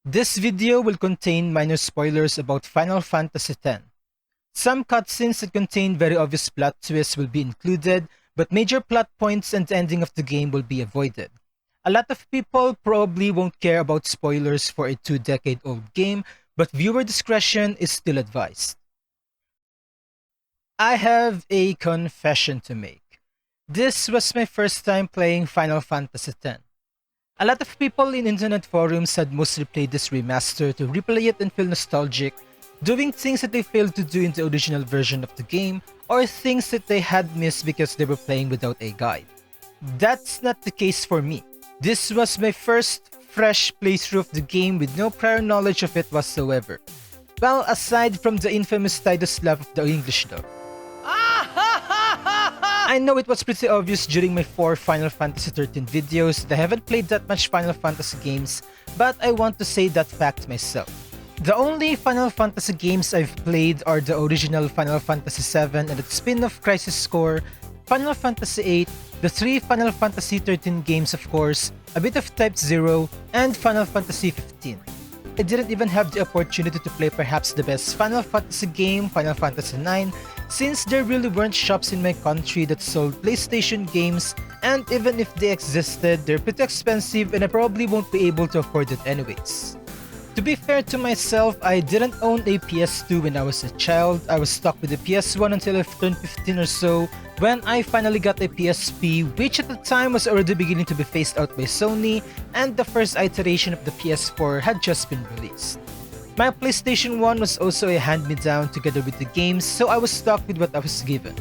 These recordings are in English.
This video will contain minor spoilers about Final Fantasy X. Some cutscenes that contain very obvious plot twists will be included, but major plot points and the ending of the game will be avoided. A lot of people probably won't care about spoilers for a 2-decade-old game, but viewer discretion is still advised. I have a confession to make. This was my first time playing Final Fantasy X. A lot of people in internet forums had mostly played this remaster to replay it and feel nostalgic, doing things that they failed to do in the original version of the game, or things that they had missed because they were playing without a guide. That's not the case for me. This was my first fresh playthrough of the game with no prior knowledge of it whatsoever. Well, aside from the infamous Tidus laugh of the English dub. I know it was pretty obvious during my 4 Final Fantasy XIII videos that I haven't played that much Final Fantasy games, but I want to say that fact myself. The only Final Fantasy games I've played are the original Final Fantasy VII and its spin-off Crisis Core, Final Fantasy VIII, the 3 Final Fantasy XIII games of course, a bit of Type 0, and Final Fantasy XV. I didn't even have the opportunity to play perhaps the best Final Fantasy game, Final Fantasy IX, since there really weren't shops in my country that sold PlayStation games, and even if they existed, they're pretty expensive and I probably won't be able to afford it anyways. To be fair to myself, I didn't own a PS2 when I was a child. I was stuck with the PS1 until I turned 15 or so, when I finally got a PSP, which at the time was already beginning to be phased out by Sony, and the first iteration of the PS4 had just been released. My PlayStation 1 was also a hand-me-down together with the games, so I was stuck with what I was given.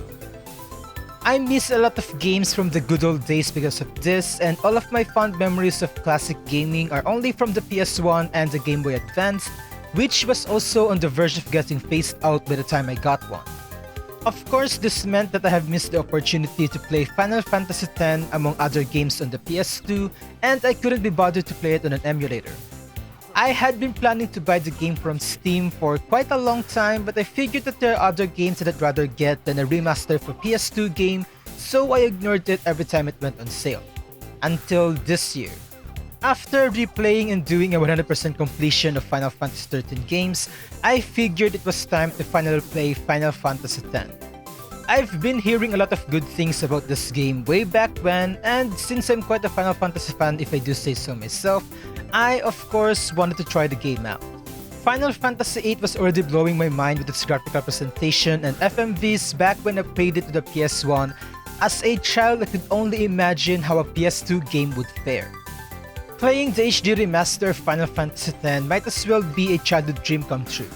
I miss a lot of games from the good old days because of this, and all of my fond memories of classic gaming are only from the PS1 and the Game Boy Advance, which was also on the verge of getting phased out by the time I got one. Of course, this meant that I have missed the opportunity to play Final Fantasy X among other games on the PS2, and I couldn't be bothered to play it on an emulator. I had been planning to buy the game from Steam for quite a long time, but I figured that there are other games that I'd rather get than a remaster for PS2 game, so I ignored it every time it went on sale. Until this year. After replaying and doing a 100% completion of Final Fantasy XIII games, I figured it was time to finally play Final Fantasy X. I've been hearing a lot of good things about this game way back when, and since I'm quite a Final Fantasy fan if I do say so myself, I of course wanted to try the game out. Final Fantasy VIII was already blowing my mind with its graphical presentation and FMVs back when I played it to the PS1. As a child, I could only imagine how a PS2 game would fare. Playing the HD remaster of Final Fantasy X might as well be a childhood dream come true.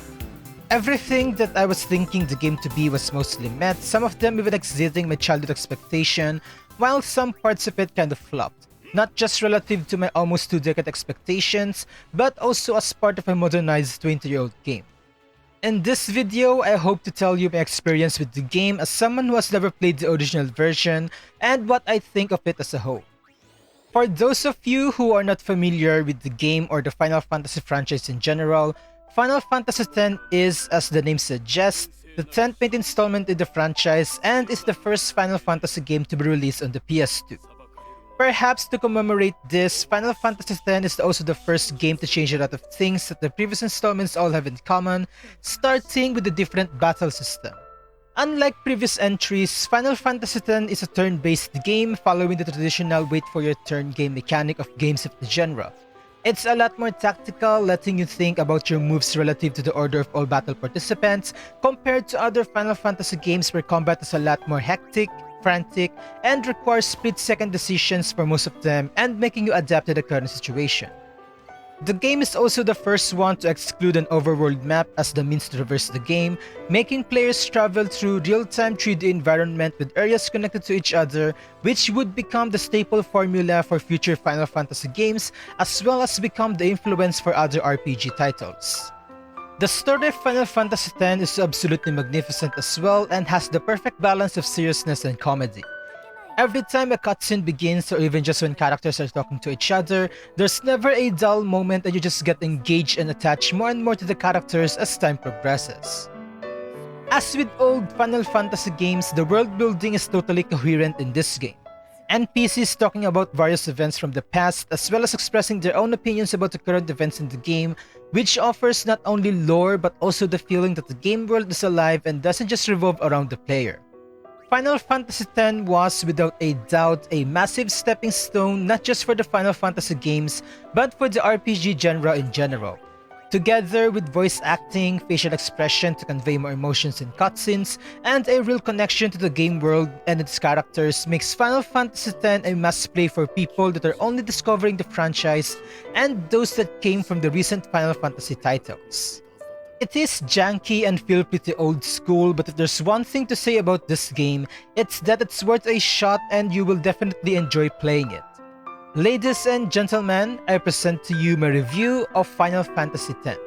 Everything that I was thinking the game to be was mostly met, some of them even exceeding my childhood expectation, while some parts of it kind of flopped. Not just relative to my almost 2-decade expectations, but also as part of a modernized 20-year-old game. In this video, I hope to tell you my experience with the game as someone who has never played the original version, and what I think of it as a whole. For those of you who are not familiar with the game or the Final Fantasy franchise in general, Final Fantasy X is, as the name suggests, the 10th main installment in the franchise and is the first Final Fantasy game to be released on the PS2. Perhaps to commemorate this, Final Fantasy X is also the first game to change a lot of things that the previous installments all have in common, starting with the different battle system. Unlike previous entries, Final Fantasy X is a turn-based game following the traditional wait-for-your-turn game mechanic of games of the genre. It's a lot more tactical, letting you think about your moves relative to the order of all battle participants, compared to other Final Fantasy games where combat is a lot more hectic, frantic, and requires split-second decisions for most of them and making you adapt to the current situation. The game is also the first one to exclude an overworld map as the means to traverse the game, making players travel through real-time 3D environment with areas connected to each other, which would become the staple formula for future Final Fantasy games, as well as become the influence for other RPG titles. The story of Final Fantasy X is absolutely magnificent as well and has the perfect balance of seriousness and comedy. Every time a cutscene begins, or even just when characters are talking to each other, there's never a dull moment and you just get engaged and attached more and more to the characters as time progresses. As with old Final Fantasy games, the world building is totally coherent in this game. NPCs talking about various events from the past, as well as expressing their own opinions about the current events in the game, which offers not only lore but also the feeling that the game world is alive and doesn't just revolve around the player. Final Fantasy X was without a doubt a massive stepping stone not just for the Final Fantasy games but for the RPG genre in general. Together with voice acting, facial expression to convey more emotions in cutscenes, and a real connection to the game world and its characters makes Final Fantasy X a must-play for people that are only discovering the franchise and those that came from the recent Final Fantasy titles. It is janky and feel pretty old school, but if there's one thing to say about this game, it's that it's worth a shot and you will definitely enjoy playing it. Ladies and gentlemen, I present to you my review of Final Fantasy X.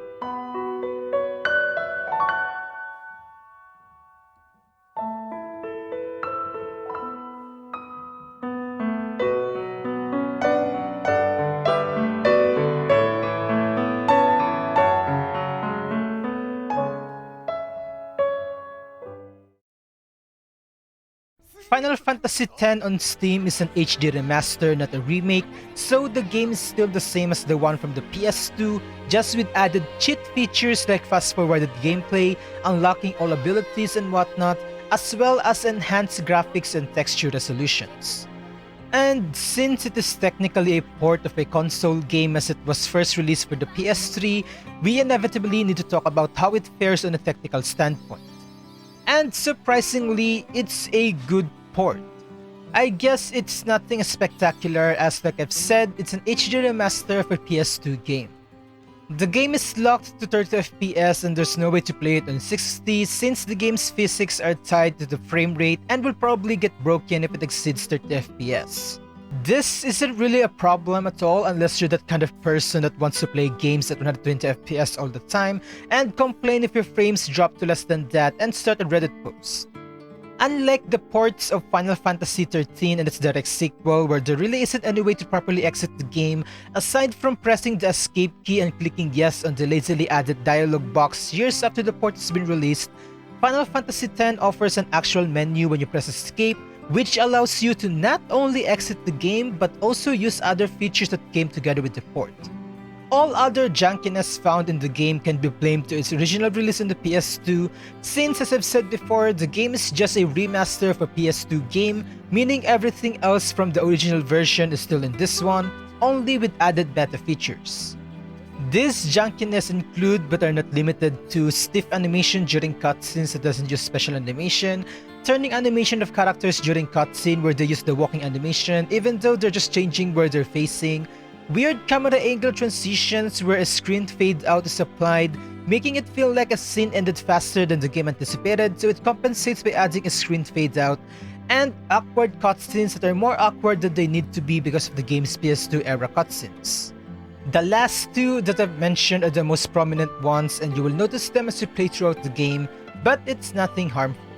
Final Fantasy X on Steam is an HD remaster, not a remake, so the game is still the same as the one from the PS2, just with added cheat features like fast-forwarded gameplay, unlocking all abilities and whatnot, as well as enhanced graphics and texture resolutions. And since it is technically a port of a console game as it was first released for the PS3, we inevitably need to talk about how it fares on a technical standpoint. And surprisingly, it's a good port. I guess it's nothing spectacular as like I've said, it's an HD remaster of a PS2 game. The game is locked to 30 FPS and there's no way to play it on 60 since the game's physics are tied to the frame rate and will probably get broken if it exceeds 30 FPS. This isn't really a problem at all unless you're that kind of person that wants to play games at 120 FPS all the time and complain if your frames drop to less than that and start a Reddit post. Unlike the ports of Final Fantasy XIII and its direct sequel where there really isn't any way to properly exit the game aside from pressing the escape key and clicking yes on the lazily added dialogue box years after the port has been released, Final Fantasy X offers an actual menu when you press escape, which allows you to not only exit the game but also use other features that came together with the port. All other junkiness found in the game can be blamed to its original release on the PS2, since as I've said before, the game is just a remaster of a PS2 game, meaning everything else from the original version is still in this one, only with added beta features. These junkiness include but are not limited to stiff animation during cutscenes that doesn't use special animation, turning animation of characters during cutscene where they use the walking animation even though they're just changing where they're facing, weird camera angle transitions where a screen fade out is applied, making it feel like a scene ended faster than the game anticipated so it compensates by adding a screen fade out, and awkward cutscenes that are more awkward than they need to be because of the game's PS2 era cutscenes. The last two that I've mentioned are the most prominent ones and you will notice them as you play throughout the game, but it's nothing harmful.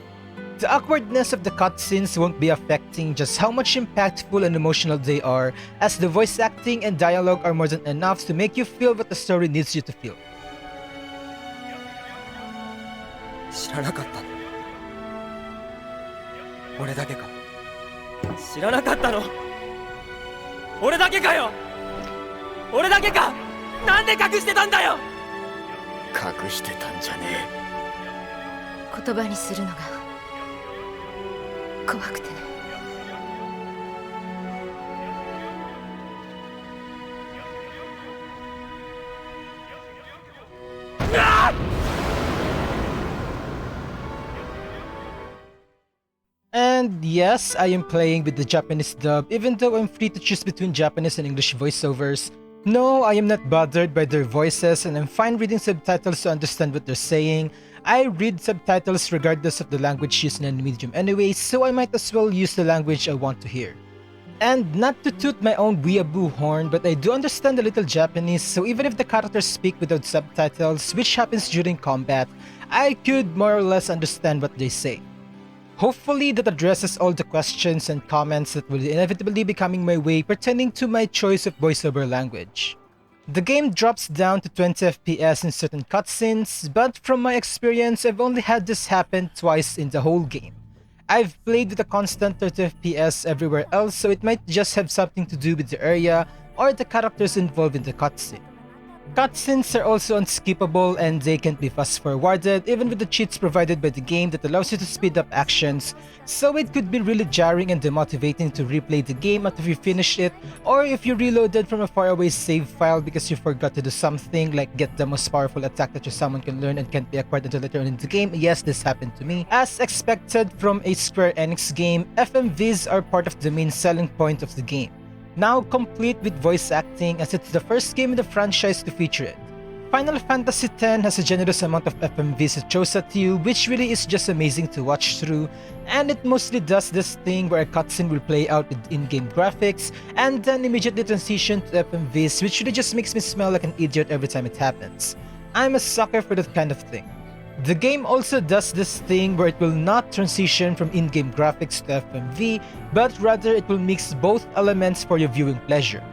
The awkwardness of the cutscenes won't be affecting just how much impactful and emotional they are, as the voice acting and dialogue are more than enough to make you feel what the story needs you to feel. 知らなかったの。俺だけか。知らなかったの。俺だけかよ。俺だけか。なんで隠してたんだよ。隠してたんじゃねえ。言葉にするのが怖くてね。And yes, I am playing with the Japanese dub, even though I'm free to choose between Japanese and English voiceovers. No, I am not bothered by their voices and I'm fine reading subtitles to understand what they're saying. I read subtitles regardless of the language used in any medium anyway, so I might as well use the language I want to hear. And not to toot my own weeaboo horn, but I do understand a little Japanese, so even if the characters speak without subtitles, which happens during combat, I could more or less understand what they say. Hopefully that addresses all the questions and comments that will inevitably be coming my way pertaining to my choice of voiceover language. The game drops down to 20 FPS in certain cutscenes, but from my experience I've only had this happen twice in the whole game. I've played with a constant 30 FPS everywhere else, so it might just have something to do with the area or the characters involved in the cutscene. Cutscenes are also unskippable and they can be fast forwarded even with the cheats provided by the game that allows you to speed up actions, so it could be really jarring and demotivating to replay the game after you finish it, or if you reloaded from a faraway save file because you forgot to do something like get the most powerful attack that your summon can learn and can't be acquired until later on in the game. Yes, this happened to me. As expected from a Square Enix game, FMVs are part of the main selling point of the game, now complete with voice acting as it's the first game in the franchise to feature it. Final Fantasy X has a generous amount of FMVs it throws at you, which really is just amazing to watch through, and it mostly does this thing where a cutscene will play out with in-game graphics and then immediately transition to FMVs, which really just makes me smell like an idiot every time it happens. I'm a sucker for that kind of thing. The game also does this thing where it will not transition from in-game graphics to FMV, but rather it will mix both elements for your viewing pleasure.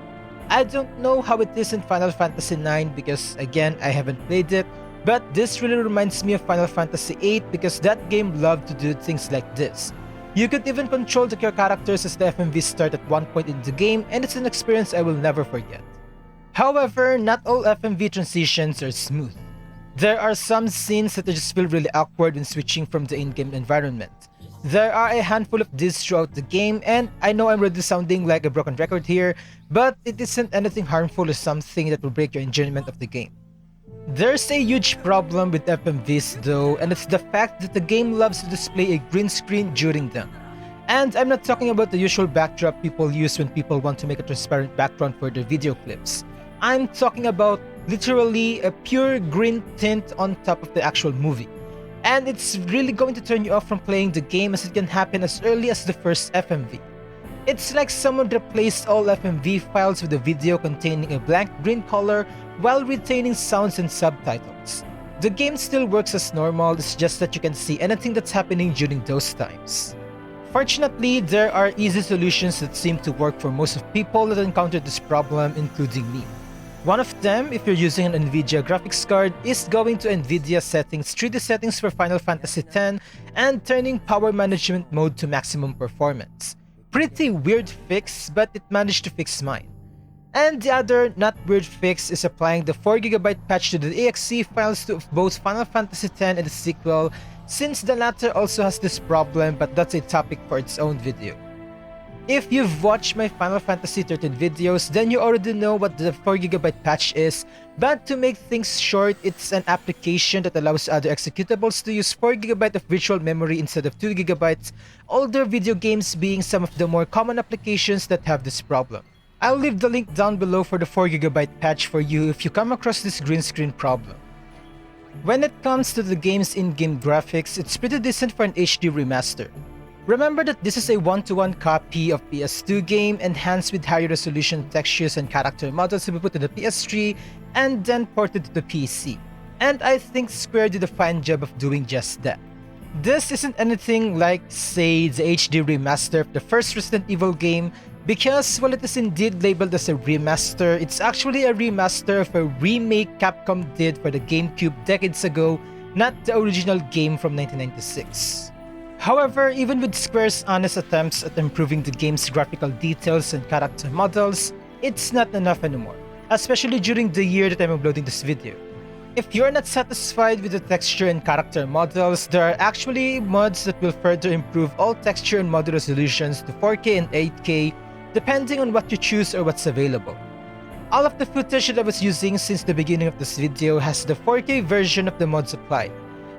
I don't know how it is in Final Fantasy IX because again I haven't played it, but this really reminds me of Final Fantasy VIII because that game loved to do things like this. You could even control your characters as the FMVs start at one point in the game, and it's an experience I will never forget. However, not all FMV transitions are smooth. There are some scenes that just feel really awkward when switching from the in-game environment. There are a handful of these throughout the game, and I know I'm already sounding like a broken record here, but it isn't anything harmful or something that will break your enjoyment of the game. There's a huge problem with FMVs though, and it's the fact that the game loves to display a green screen during them. And I'm not talking about the usual backdrop people use when people want to make a transparent background for their video clips. I'm talking about literally a pure green tint on top of the actual movie. And it's really going to turn you off from playing the game as it can happen as early as the first FMV. It's like someone replaced all FMV files with a video containing a blank green color while retaining sounds and subtitles. The game still works as normal, it's just that you can see anything that's happening during those times. Fortunately, there are easy solutions that seem to work for most of people that encounter this problem, including me. One of them, if you're using an NVIDIA graphics card, is going to NVIDIA settings, 3D settings for Final Fantasy X, and turning power management mode to maximum performance. Pretty weird fix, but it managed to fix mine. And the other not weird fix is applying the 4GB patch to the exe files of both Final Fantasy X and the sequel, since the latter also has this problem, but that's a topic for its own video. If you've watched my Final Fantasy XIII videos, then you already know what the 4GB patch is, but to make things short, it's an application that allows other executables to use 4GB of virtual memory instead of 2GB, older video games being some of the more common applications that have this problem. I'll leave the link down below for the 4GB patch for you if you come across this green screen problem. When it comes to the game's in-game graphics, it's pretty decent for an HD remaster. Remember that this is a 1-to-1 copy of PS2 game enhanced with higher resolution textures and character models to be put to the PS3 and then ported to the PC. And I think Square did a fine job of doing just that. This isn't anything like, say, the HD remaster of the first Resident Evil game, because while it is indeed labeled as a remaster, it's actually a remaster of a remake Capcom did for the GameCube decades ago, not the original game from 1996. However, even with Square's honest attempts at improving the game's graphical details and character models, it's not enough anymore, especially during the year that I'm uploading this video. If you're not satisfied with the texture and character models, there are actually mods that will further improve all texture and model resolutions to 4K and 8K, depending on what you choose or what's available. All of the footage that I was using since the beginning of this video has the 4K version of the mods applied.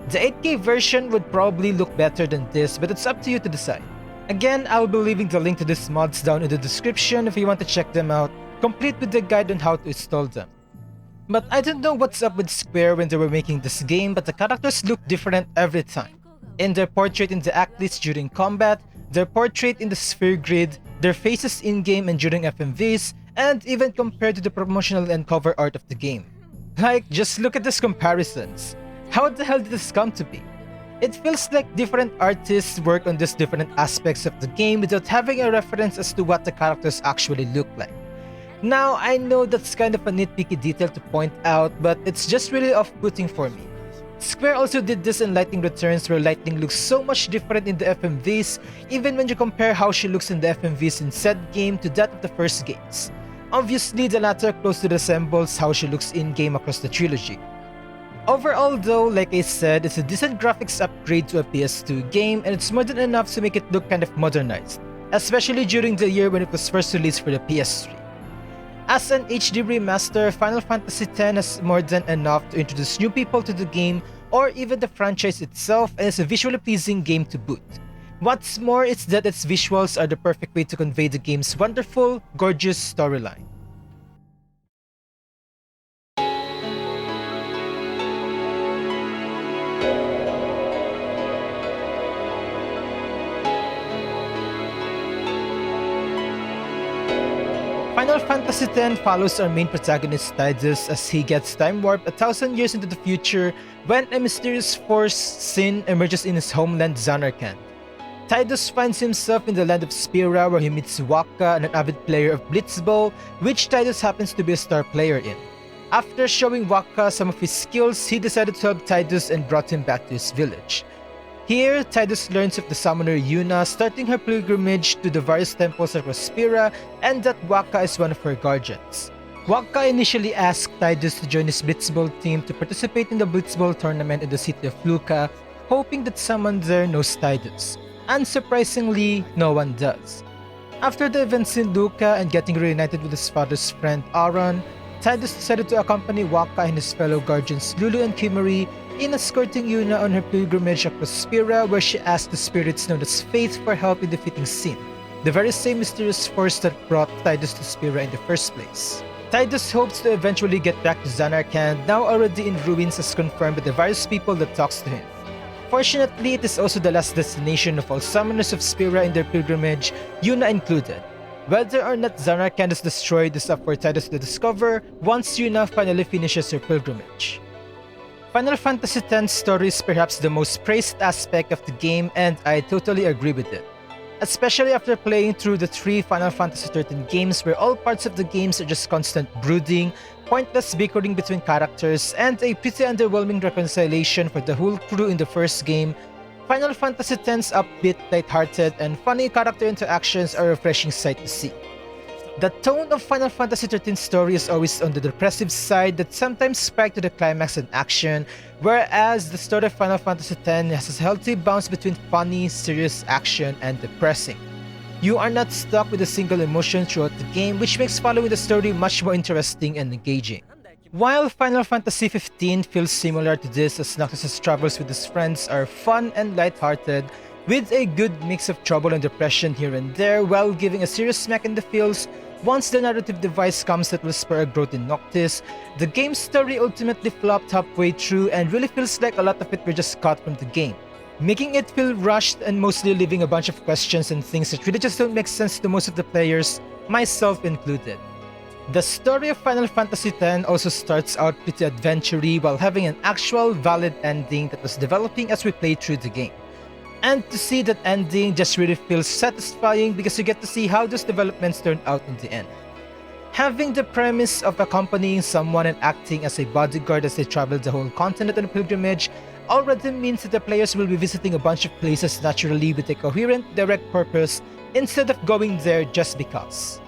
The 8K version would probably look better than this, but it's up to you to decide. Again, I'll be leaving the link to these mods down in the description if you want to check them out, complete with the guide on how to install them. But I don't know what's up with Square when they were making this game, but the characters look different every time. In their portrait in the act list during combat, their portrait in the sphere grid, their faces in-game and during FMVs, and even compared to the promotional and cover art of the game. Like, just look at these comparisons. How the hell did this come to be? It feels like different artists work on these different aspects of the game without having a reference as to what the characters actually look like. Now, I know that's kind of a nitpicky detail to point out, but it's just really off-putting for me. Square also did this in Lightning Returns, where Lightning looks so much different in the FMVs, even when you compare how she looks in the FMVs in said game to that of the first games. Obviously, the latter closely resembles how she looks in-game across the trilogy. Overall though, like I said, it's a decent graphics upgrade to a PS2 game, and it's more than enough to make it look kind of modernized, especially during the year when it was first released for the PS3. As an HD remaster, Final Fantasy X has more than enough to introduce new people to the game or even the franchise itself, and it's a visually pleasing game to boot. What's more is that its visuals are the perfect way to convey the game's wonderful, gorgeous storyline. Final Fantasy X follows our main protagonist Tidus as he gets time warped 1,000 years into the future when a mysterious force, Sin, emerges in his homeland Zanarkand. Tidus finds himself in the land of Spira, where he meets Wakka, an avid player of Blitzball, which Tidus happens to be a star player in. After showing Wakka some of his skills, he decided to help Tidus and brought him back to his village. Here, Tidus learns of the summoner Yuna starting her pilgrimage to the various temples across Spira, and that Wakka is one of her guardians. Wakka initially asked Tidus to join his Blitzball team to participate in the Blitzball tournament in the city of Luca, hoping that someone there knows Tidus. Unsurprisingly, no one does. After the events in Luca and getting reunited with his father's friend Aaron, Tidus decided to accompany Wakka and his fellow guardians Lulu and Kimuri in escorting Yuna on her pilgrimage across Spira, where she asked the spirits known as Faith for help in defeating Sin, the very same mysterious force that brought Tidus to Spira in the first place. Tidus hopes to eventually get back to Zanarkand, now already in ruins as confirmed by the various people that talks to him. Fortunately, it is also the last destination of all summoners of Spira in their pilgrimage, Yuna included. Whether or not Zanarkand is destroyed is up for Tidus to discover once Yuna finally finishes her pilgrimage. Final Fantasy X's story is perhaps the most praised aspect of the game, and I totally agree with it. Especially after playing through the 3 Final Fantasy XIII games where all parts of the games are just constant brooding, pointless bickering between characters, and a pretty underwhelming reconciliation for the whole crew in the first game. Final Fantasy X's upbeat, lighthearted, and funny character interactions are a refreshing sight to see. The tone of Final Fantasy XIII's story is always on the depressive side that sometimes spikes to the climax and action, whereas the story of Final Fantasy X has a healthy bounce between funny, serious action, and depressing. You are not stuck with a single emotion throughout the game, which makes following the story much more interesting and engaging. While Final Fantasy XV feels similar to this, as Noctis' travels with his friends are fun and lighthearted, with a good mix of trouble and depression here and there, while giving a serious smack in the feels once the narrative device comes that will spur a growth in Noctis. The game's story ultimately flopped halfway through and really feels like a lot of it were just cut from the game, making it feel rushed and mostly leaving a bunch of questions and things that really just don't make sense to most of the players, myself included. The story of Final Fantasy X also starts out pretty adventure-y while having an actual valid ending that was developing as we played through the game. And to see that ending just really feels satisfying because you get to see how those developments turned out in the end. Having the premise of accompanying someone and acting as a bodyguard as they travel the whole continent on a pilgrimage already means that the players will be visiting a bunch of places naturally with a coherent, direct purpose instead of going there just because.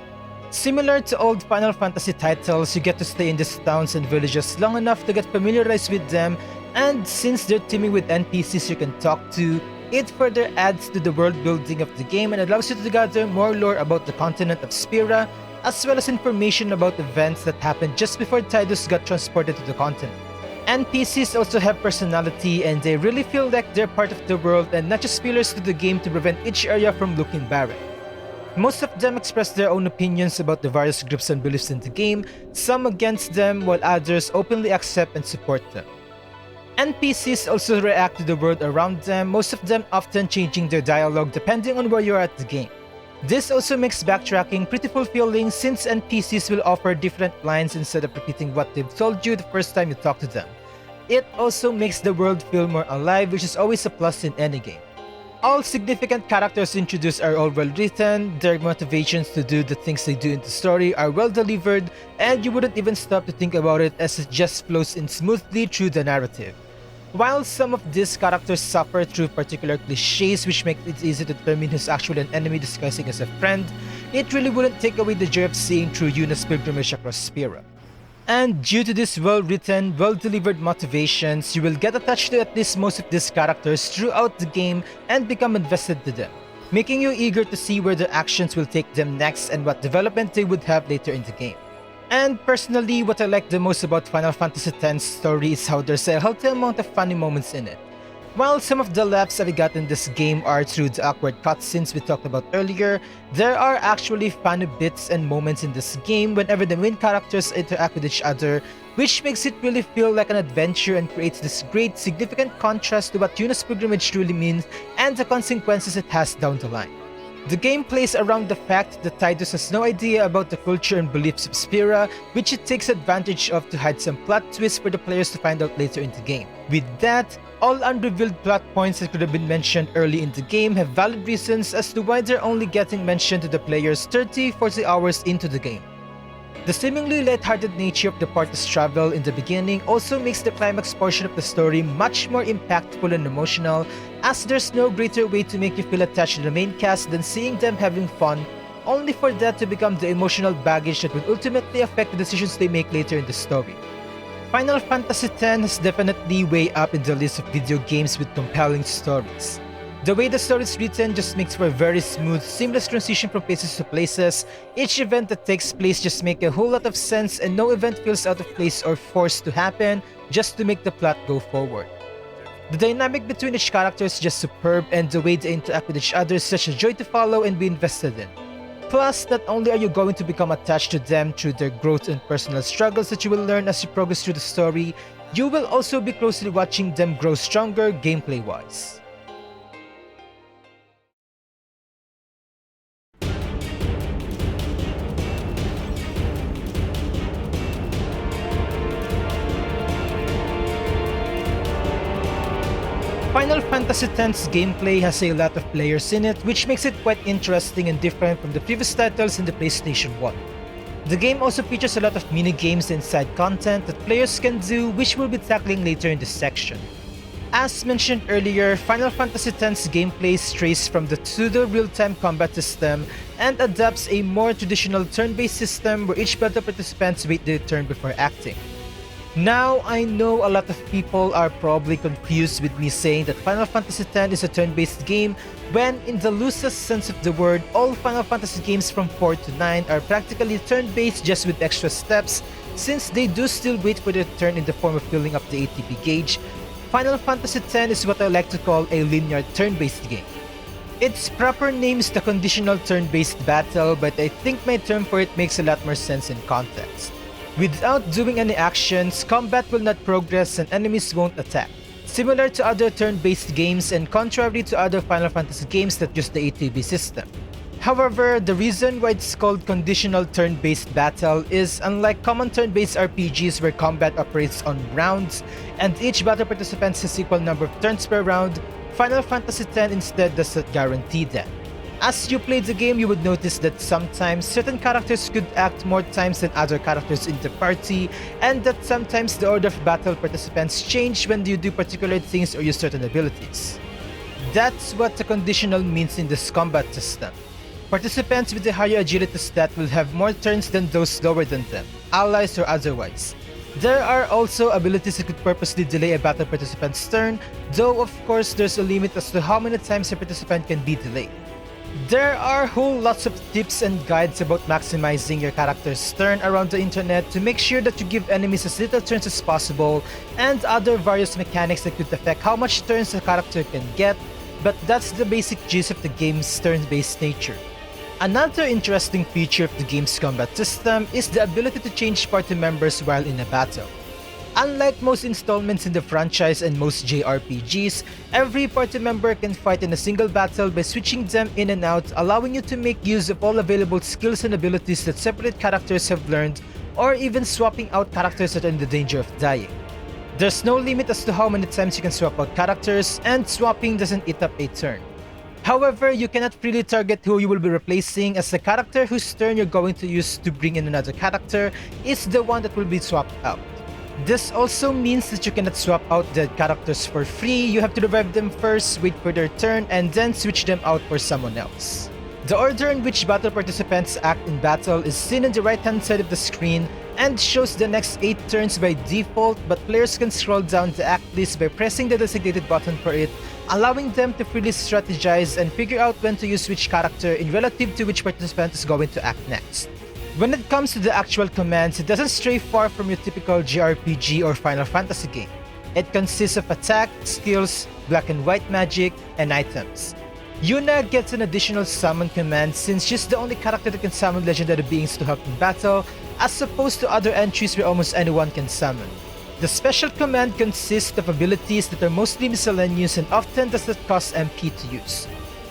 Similar to old Final Fantasy titles, you get to stay in these towns and villages long enough to get familiarized with them, and since they're teeming with NPCs you can talk to, it further adds to the world building of the game and allows you to gather more lore about the continent of Spira, as well as information about events that happened just before Tidus got transported to the continent. NPCs also have personality, and they really feel like they're part of the world and not just fillers to the game to prevent each area from looking barren. Most of them express their own opinions about the various groups and beliefs in the game, some against them while others openly accept and support them. NPCs also react to the world around them, most of them often changing their dialogue depending on where you are at the game. This also makes backtracking pretty fulfilling since NPCs will offer different lines instead of repeating what they've told you the first time you talk to them. It also makes the world feel more alive, which is always a plus in any game. All significant characters introduced are all well written, their motivations to do the things they do in the story are well delivered, and you wouldn't even stop to think about it as it just flows in smoothly through the narrative. While some of these characters suffer through particular cliches which make it easy to determine who's actually an enemy disguising as a friend, it really wouldn't take away the joy of seeing through Yuna's pilgrimage across Spira. And due to these well-written, well-delivered motivations, you will get attached to at least most of these characters throughout the game and become invested to them, making you eager to see where their actions will take them next and what development they would have later in the game. And personally, what I like the most about Final Fantasy X's story is how there's a healthy amount of funny moments in it. While some of the laughs that we got in this game are through the awkward cutscenes we talked about earlier, there are actually funny bits and moments in this game whenever the main characters interact with each other, which makes it really feel like an adventure and creates this great significant contrast to what Yuna's pilgrimage truly means and the consequences it has down the line. The game plays around the fact that Tidus has no idea about the culture and beliefs of Spira, which it takes advantage of to hide some plot twists for the players to find out later in the game. With that, all unrevealed plot points that could have been mentioned early in the game have valid reasons as to why they're only getting mentioned to the players 30-40 hours into the game. The seemingly lighthearted nature of the party's travel in the beginning also makes the climax portion of the story much more impactful and emotional, as there's no greater way to make you feel attached to the main cast than seeing them having fun, only for that to become the emotional baggage that will ultimately affect the decisions they make later in the story. Final Fantasy X is definitely way up in the list of video games with compelling stories. The way the story is written just makes for a very smooth, seamless transition from places to places. Each event that takes place just makes a whole lot of sense and no event feels out of place or forced to happen just to make the plot go forward. The dynamic between each character is just superb and the way they interact with each other is such a joy to follow and be invested in. Plus, not only are you going to become attached to them through their growth and personal struggles that you will learn as you progress through the story, you will also be closely watching them grow stronger gameplay-wise. Final Fantasy X's gameplay has a lot of players in it, which makes it quite interesting and different from the previous titles in the PlayStation 1. The game also features a lot of mini-games and side content that players can do, which we'll be tackling later in this section. As mentioned earlier, Final Fantasy X's gameplay strays from the pseudo real-time combat system and adopts a more traditional turn-based system where each battle participants wait their turn before acting. Now, I know a lot of people are probably confused with me saying that Final Fantasy X is a turn-based game when, in the loosest sense of the word, all Final Fantasy games from 4 to 9 are practically turn-based just with extra steps, since they do still wait for their turn in the form of filling up the ATB gauge. Final Fantasy X is what I like to call a linear turn-based game. Its proper name is the conditional turn-based battle, but I think my term for it makes a lot more sense in context. Without doing any actions, combat will not progress and enemies won't attack, similar to other turn-based games and contrary to other Final Fantasy games that use the ATB system. However, the reason why it's called conditional turn-based battle is unlike common turn-based RPGs where combat operates on rounds and each battle participant has equal number of turns per round, Final Fantasy X instead does not guarantee that. As you play the game, you would notice that sometimes certain characters could act more times than other characters in the party, and that sometimes the order of battle participants change when you do particular things or use certain abilities. That's what the conditional means in this combat system. Participants with a higher agility stat will have more turns than those lower than them, allies or otherwise. There are also abilities that could purposely delay a battle participant's turn, though of course there's a limit as to how many times a participant can be delayed. There are whole lots of tips and guides about maximizing your character's turn around the internet to make sure that you give enemies as little turns as possible, and other various mechanics that could affect how much turns a character can get, but that's the basic gist of the game's turn-based nature. Another interesting feature of the game's combat system is the ability to change party members while in a battle. Unlike most installments in the franchise and most JRPGs, every party member can fight in a single battle by switching them in and out, allowing you to make use of all available skills and abilities that separate characters have learned, or even swapping out characters that are in the danger of dying. There's no limit as to how many times you can swap out characters, and swapping doesn't eat up a turn. However, you cannot freely target who you will be replacing, as the character whose turn you're going to use to bring in another character is the one that will be swapped out. This also means that you cannot swap out dead characters for free. You have to revive them first, wait for their turn, and then switch them out for someone else. The order in which battle participants act in battle is seen on the right-hand side of the screen and shows the next 8 turns by default, but players can scroll down the act list by pressing the designated button for it, allowing them to freely strategize and figure out when to use which character in relative to which participant is going to act next. When it comes to the actual commands, it doesn't stray far from your typical JRPG or Final Fantasy game. It consists of attack, skills, black and white magic, and items. Yuna gets an additional summon command since she's the only character that can summon legendary beings to help in battle, as opposed to other entries where almost anyone can summon. The special command consists of abilities that are mostly miscellaneous and often does not cost MP to use.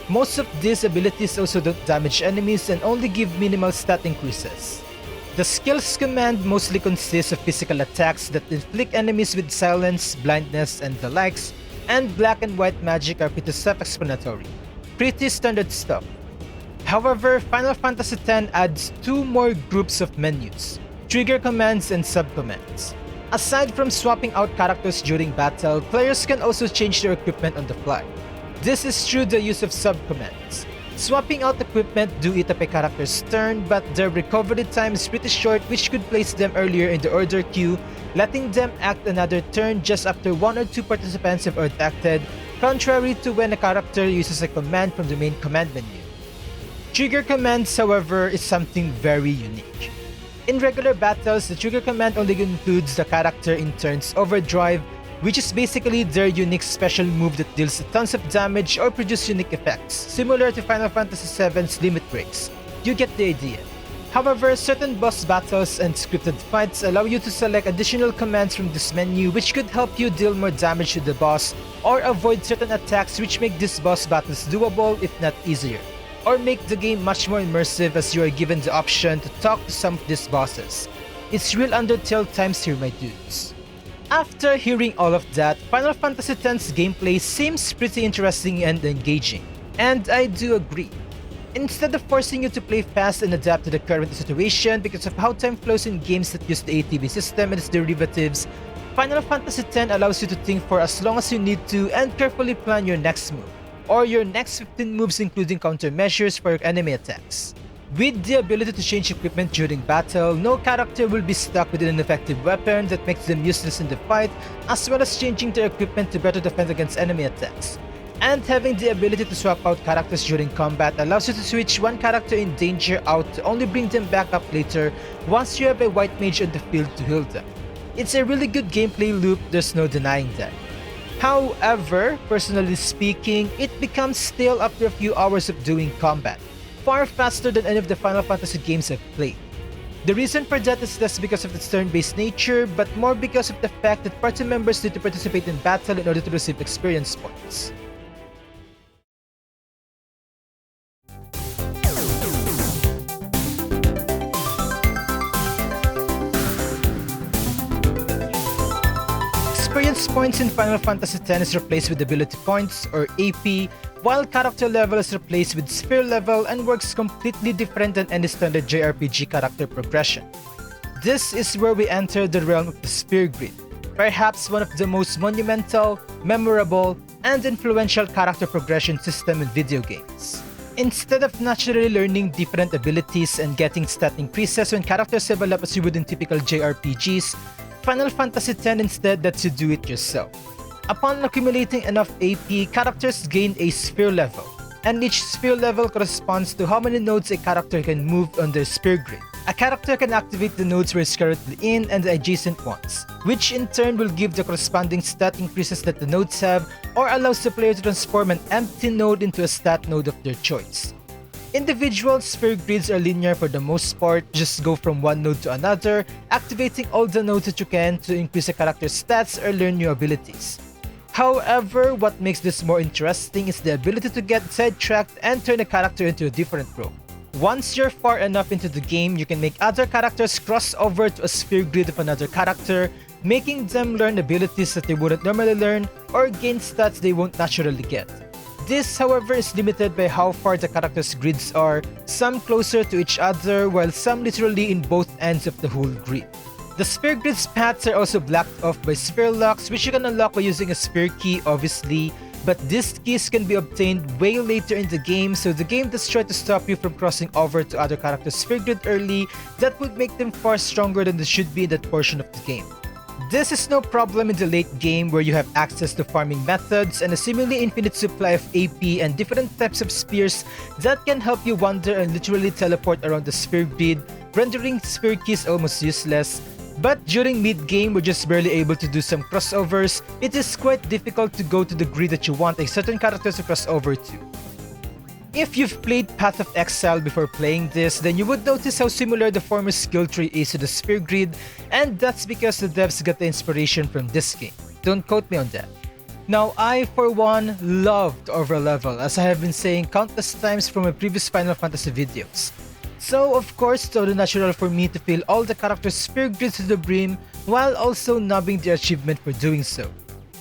Most of these abilities also don't damage enemies and only give minimal stat increases. The skills command mostly consists of physical attacks that inflict enemies with silence, blindness, and the likes, and black and white magic are pretty self-explanatory. Pretty standard stuff. However, Final Fantasy X adds 2 more groups of menus, trigger commands and sub-commands. Aside from swapping out characters during battle, players can also change their equipment on the fly. This is through the use of sub-commands. Swapping out equipment do eat up a character's turn, but their recovery time is pretty short, which could place them earlier in the order queue, letting them act another turn just after 1 or 2 participants have already acted, contrary to when a character uses a command from the main command menu. Trigger commands, however, is something very unique. In regular battles, the trigger command only includes the character in turns overdrive, which is basically their unique special move that deals tons of damage or produces unique effects, similar to Final Fantasy VII's limit breaks. You get the idea. However, certain boss battles and scripted fights allow you to select additional commands from this menu, which could help you deal more damage to the boss or avoid certain attacks, which make these boss battles doable if not easier, or make the game much more immersive as you are given the option to talk to some of these bosses. It's real Undertale times here, my dudes. After hearing all of that, Final Fantasy X's gameplay seems pretty interesting and engaging, and I do agree. Instead of forcing you to play fast and adapt to the current situation because of how time flows in games that use the ATB system and its derivatives, Final Fantasy X allows you to think for as long as you need to and carefully plan your next move, or your next 15 moves including countermeasures for your enemy attacks. With the ability to change equipment during battle, no character will be stuck with an effective weapon that makes them useless in the fight, as well as changing their equipment to better defend against enemy attacks. And having the ability to swap out characters during combat allows you to switch one character in danger out to only bring them back up later once you have a white mage on the field to heal them. It's a really good gameplay loop, there's no denying that. However, personally speaking, it becomes stale after a few hours of doing combat, far faster than any of the Final Fantasy games I've played. The reason for that is less because of its turn-based nature, but more because of the fact that party members need to participate in battle in order to receive experience points. Experience points in Final Fantasy X is replaced with ability points, or AP, while character level is replaced with sphere level and works completely different than any standard JRPG character progression. This is where we enter the realm of the sphere grid, perhaps one of the most monumental, memorable, and influential character progression system in video games. Instead of naturally learning different abilities and getting stat increases when characters level up as you would in typical JRPGs, Final Fantasy X instead lets you do it yourself. Upon accumulating enough AP, characters gain a sphere level, and each sphere level corresponds to how many nodes a character can move on their sphere grid. A character can activate the nodes where it's currently in and the adjacent ones, which in turn will give the corresponding stat increases that the nodes have, or allows the player to transform an empty node into a stat node of their choice. Individual sphere grids are linear for the most part, just go from one node to another, activating all the nodes that you can to increase a character's stats or learn new abilities. However, what makes this more interesting is the ability to get sidetracked and turn a character into a different role. Once you're far enough into the game, you can make other characters cross over to a sphere grid of another character, making them learn abilities that they wouldn't normally learn or gain stats they won't naturally get. This, however, is limited by how far the characters' grids are, some closer to each other while some literally in both ends of the whole grid. The sphere grid's paths are also blocked off by sphere locks, which you can unlock by using a sphere key, obviously, but these keys can be obtained way later in the game, so the game does try to stop you from crossing over to other characters' sphere grid early. That would make them far stronger than they should be in that portion of the game. This is no problem in the late game where you have access to farming methods and a seemingly infinite supply of AP and different types of spears that can help you wander and literally teleport around the sphere grid, rendering sphere keys almost useless. But during mid-game, we're just barely able to do some crossovers. It is quite difficult to go to the grid that you want a certain character to cross over to. If you've played Path of Exile before playing this, then you would notice how similar the former skill tree is to the sphere grid, and that's because the devs got the inspiration from this game. Don't quote me on that. Now, I for one loved Overlevel, as I have been saying countless times from my previous Final Fantasy videos. So of course, it's only natural for me to fill all the characters' sphere grids to the brim while also nubbing the achievement for doing so.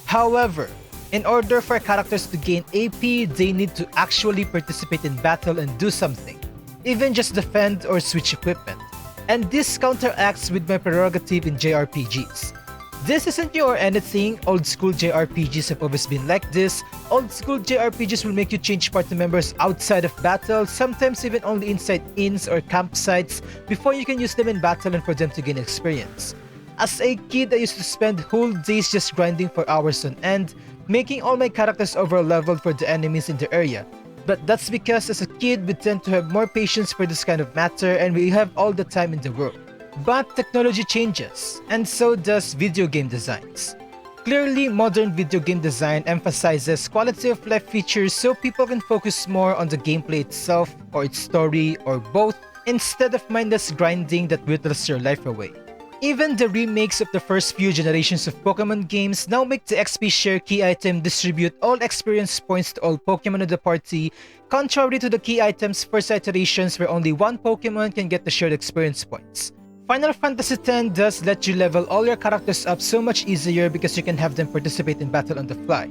However, in order for characters to gain AP, they need to actually participate in battle and do something, even just defend or switch equipment. And this counteracts with my prerogative in JRPGs. This isn't new or anything, old school JRPGs have always been like this. Old school JRPGs will make you change party members outside of battle, sometimes even only inside inns or campsites before you can use them in battle and for them to gain experience. As a kid, I used to spend whole days just grinding for hours on end, making all my characters over-leveled for the enemies in the area. But that's because as a kid, we tend to have more patience for this kind of matter and we have all the time in the world. But technology changes, and so does video game designs. Clearly, modern video game design emphasizes quality of life features so people can focus more on the gameplay itself or its story or both instead of mindless grinding that whittles your life away. Even the remakes of the first few generations of Pokemon games now make the XP share key item distribute all experience points to all Pokemon of the party, contrary to the key item's first iterations where only one Pokemon can get the shared experience points. Final Fantasy X does let you level all your characters up so much easier because you can have them participate in battle on the fly.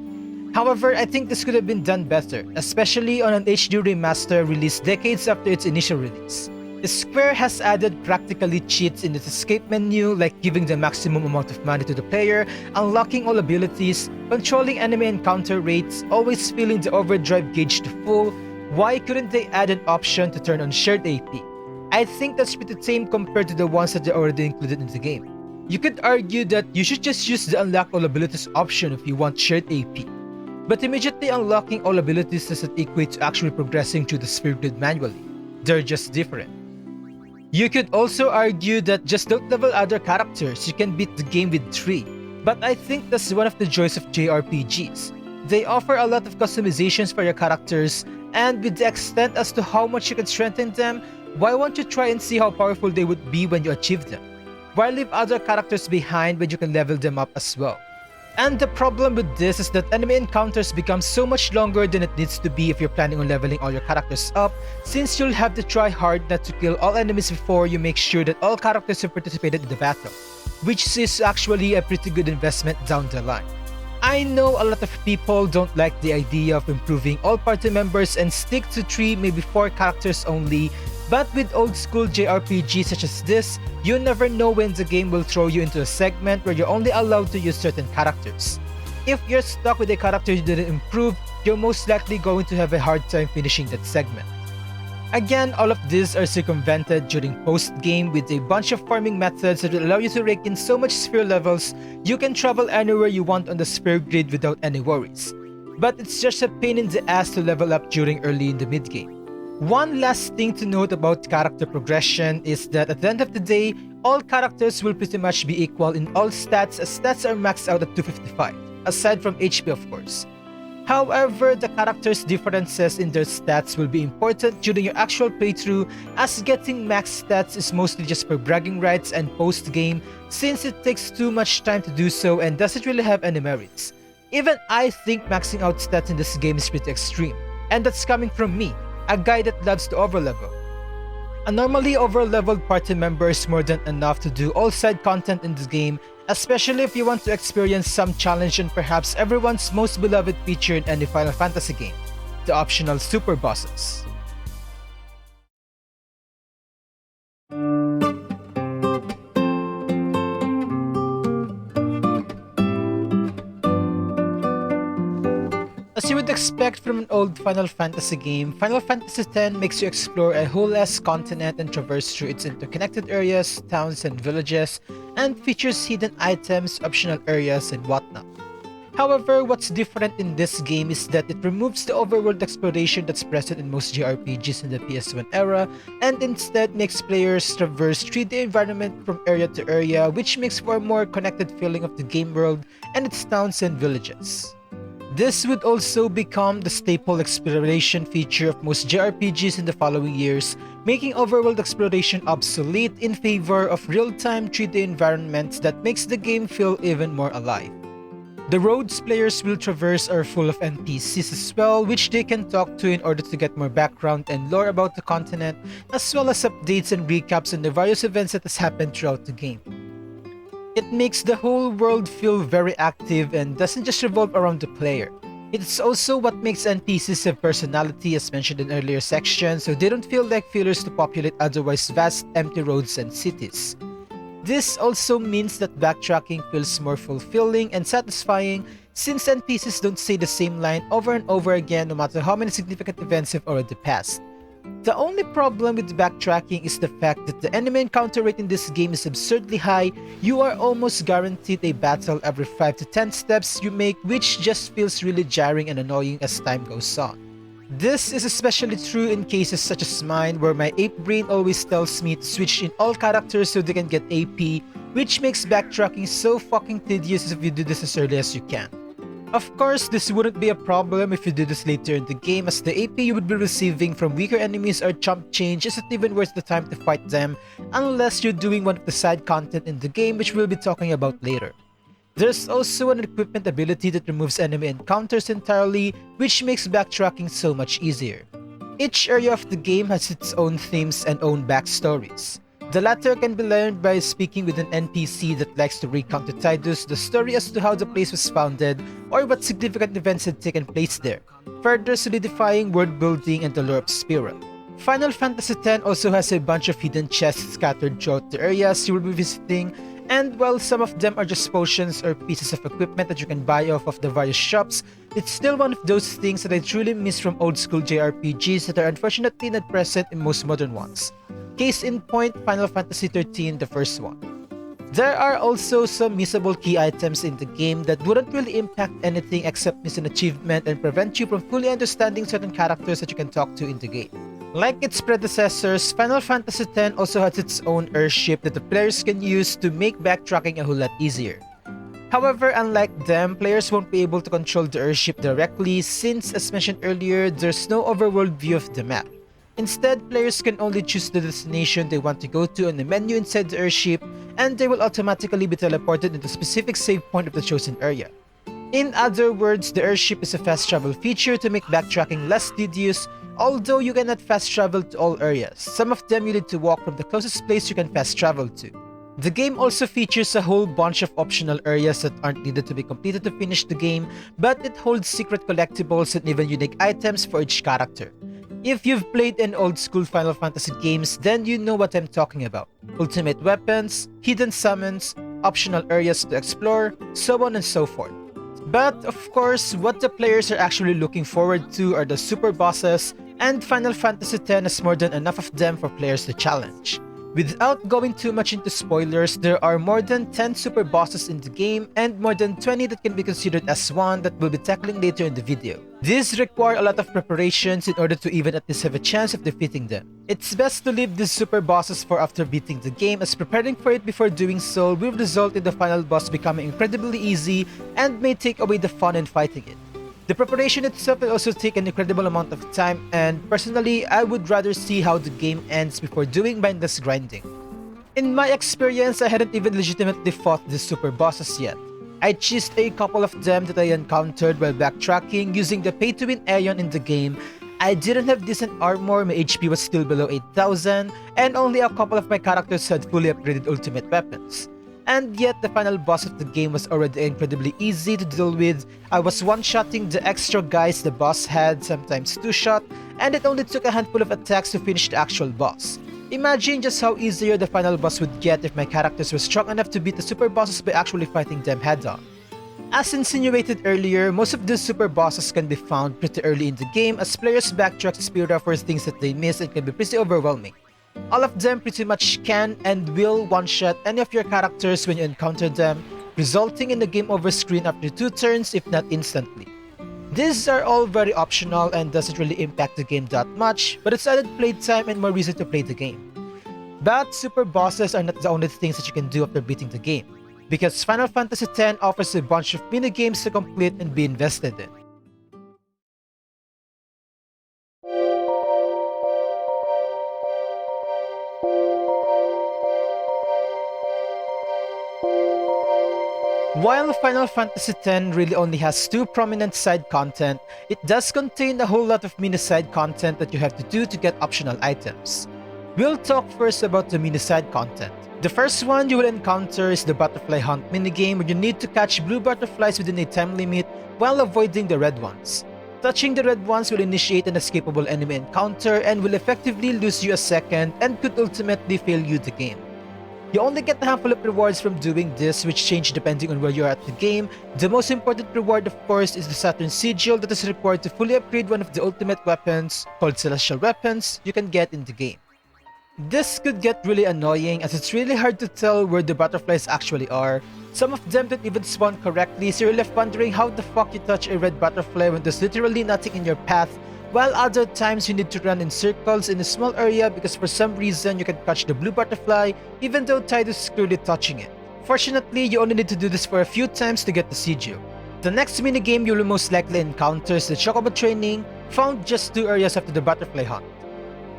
However, I think this could have been done better, especially on an HD remaster released decades after its initial release. Square has added practically cheats in its escape menu, like giving the maximum amount of money to the player, unlocking all abilities, controlling enemy encounter rates, always filling the overdrive gauge to full. Why couldn't they add an option to turn on shared AP? I think that's pretty tame compared to the ones that are already included in the game. You could argue that you should just use the unlock all abilities option if you want shared AP. But immediately unlocking all abilities doesn't equate to actually progressing through the sphere grid manually. They're just different. You could also argue that just don't level other characters, you can beat the game with 3. But I think that's one of the joys of JRPGs. They offer a lot of customizations for your characters, and with the extent as to how much you can strengthen them, why won't you try and see how powerful they would be when you achieve them? Why leave other characters behind when you can level them up as well? And the problem with this is that enemy encounters become so much longer than it needs to be if you're planning on leveling all your characters up, since you'll have to try hard not to kill all enemies before you make sure that all characters have participated in the battle, which is actually a pretty good investment down the line. I know a lot of people don't like the idea of improving all party members and stick to 3, maybe 4 characters only, but with old school JRPGs such as this, you never know when the game will throw you into a segment where you're only allowed to use certain characters. If you're stuck with a character you didn't improve, you're most likely going to have a hard time finishing that segment. Again, all of these are circumvented during post-game with a bunch of farming methods that will allow you to rake in so much sphere levels, you can travel anywhere you want on the sphere grid without any worries. But it's just a pain in the ass to level up during early in the mid-game. One last thing to note about character progression is that at the end of the day, all characters will pretty much be equal in all stats as stats are maxed out at 255, aside from HP of course. However, the characters' differences in their stats will be important during your actual playthrough, as getting max stats is mostly just for bragging rights and post-game, since it takes too much time to do so and doesn't really have any merits. Even I think maxing out stats in this game is pretty extreme, and that's coming from me, a guy that loves to overlevel. A normally overleveled party member is more than enough to do all side content in this game, especially if you want to experience some challenge and perhaps everyone's most beloved feature in any Final Fantasy game, the optional super bosses. As you would expect from an old Final Fantasy game, Final Fantasy X makes you explore a whole-ass continent and traverse through its interconnected areas, towns, and villages, and features hidden items, optional areas, and whatnot. However, what's different in this game is that it removes the overworld exploration that's present in most JRPGs in the PS1 era, and instead makes players traverse 3D environment from area to area, which makes for a more connected feeling of the game world and its towns and villages. This would also become the staple exploration feature of most JRPGs in the following years, making overworld exploration obsolete in favor of real-time 3D environments that makes the game feel even more alive. The roads players will traverse are full of NPCs as well, which they can talk to in order to get more background and lore about the continent, as well as updates and recaps on the various events that has happened throughout the game. It makes the whole world feel very active and doesn't just revolve around the player. It's also what makes NPCs have personality, as mentioned in earlier sections, so they don't feel like fillers to populate otherwise vast empty roads and cities. This also means that backtracking feels more fulfilling and satisfying since NPCs don't say the same line over and over again no matter how many significant events have already passed. The only problem with backtracking is the fact that the enemy encounter rate in this game is absurdly high. You are almost guaranteed a battle every 5 to 10 steps you make, which just feels really jarring and annoying as time goes on. This is especially true in cases such as mine, where my ape brain always tells me to switch in all characters so they can get AP, which makes backtracking so fucking tedious if you do this as early as you can. Of course, this wouldn't be a problem if you do this later in the game, as the AP you would be receiving from weaker enemies or chump change isn't even worth the time to fight them unless you're doing one of the side content in the game, which we'll be talking about later. There's also an equipment ability that removes enemy encounters entirely, which makes backtracking so much easier. Each area of the game has its own themes and own backstories. The latter can be learned by speaking with an NPC that likes to recount to Tidus the story as to how the place was founded or what significant events had taken place there, further solidifying world building and the lore of Spira. Final Fantasy X also has a bunch of hidden chests scattered throughout the areas you will be visiting, and while some of them are just potions or pieces of equipment that you can buy off of the various shops, it's still one of those things that I truly miss from old school JRPGs that are unfortunately not present in most modern ones. Case in point, Final Fantasy XIII, the first one. There are also some missable key items in the game that wouldn't really impact anything except miss an achievement and prevent you from fully understanding certain characters that you can talk to in the game. Like its predecessors, Final Fantasy X also has its own airship that the players can use to make backtracking a whole lot easier. However, unlike them, players won't be able to control the airship directly since, as mentioned earlier, there's no overworld view of the map. Instead, players can only choose the destination they want to go to on the menu inside the airship, and they will automatically be teleported into a specific save point of the chosen area. In other words, the airship is a fast travel feature to make backtracking less tedious, although you cannot fast travel to all areas. Some of them you need to walk from the closest place you can fast travel to. The game also features a whole bunch of optional areas that aren't needed to be completed to finish the game, but it holds secret collectibles and even unique items for each character. If you've played an old school Final Fantasy games, then you know what I'm talking about. Ultimate weapons, hidden summons, optional areas to explore, so on and so forth. But of course, what the players are actually looking forward to are the super bosses, and Final Fantasy X has more than enough of them for players to challenge. Without going too much into spoilers, there are more than 10 super bosses in the game and more than 20 that can be considered as one that we'll be tackling later in the video. These require a lot of preparations in order to even at least have a chance of defeating them. It's best to leave these super bosses for after beating the game, as preparing for it before doing so will result in the final boss becoming incredibly easy and may take away the fun in fighting it. The preparation itself will also take an incredible amount of time, and personally, I would rather see how the game ends before doing mindless grinding. In my experience, I hadn't even legitimately fought the super bosses yet. I cheesed a couple of them that I encountered while backtracking using the pay-to-win Aeon in the game. I didn't have decent armor, my HP was still below 8,000, and only a couple of my characters had fully upgraded ultimate weapons. And yet, the final boss of the game was already incredibly easy to deal with. I was one-shotting the extra guys the boss had, sometimes two-shot, and it only took a handful of attacks to finish the actual boss. Imagine just how easier the final boss would get if my characters were strong enough to beat the super bosses by actually fighting them head-on. As insinuated earlier, most of these super bosses can be found pretty early in the game as players backtrack to Spira for things that they miss and can be pretty overwhelming. All of them pretty much can and will one-shot any of your characters when you encounter them, resulting in a game over screen after 2 turns if not instantly. These are all very optional and doesn't really impact the game that much, but it's added playtime and more reason to play the game. But super bosses are not the only things that you can do after beating the game, because Final Fantasy X offers a bunch of minigames to complete and be invested in. While Final Fantasy X really only has 2 prominent side content, it does contain a whole lot of mini side content that you have to do to get optional items. We'll talk first about the mini side content. The first one you will encounter is the butterfly hunt minigame where you need to catch blue butterflies within a time limit while avoiding the red ones. Touching the red ones will initiate an escapable enemy encounter and will effectively lose you a second and could ultimately fail you the game. You only get a handful of rewards from doing this, which change depending on where you are at the game. The most important reward of course is the Saturn Sigil that is required to fully upgrade one of the ultimate weapons, called Celestial Weapons, you can get in the game. This could get really annoying as it's really hard to tell where the butterflies actually are. Some of them don't even spawn correctly, so you're left wondering how the fuck you touch a red butterfly when there's literally nothing in your path, while other times you need to run in circles in a small area because for some reason you can catch the blue butterfly even though Tidus is clearly touching it. Fortunately, you only need to do this for a few times to get the sigil. The next minigame you will most likely encounter is the Chocobo Training, found just 2 areas after the butterfly hunt.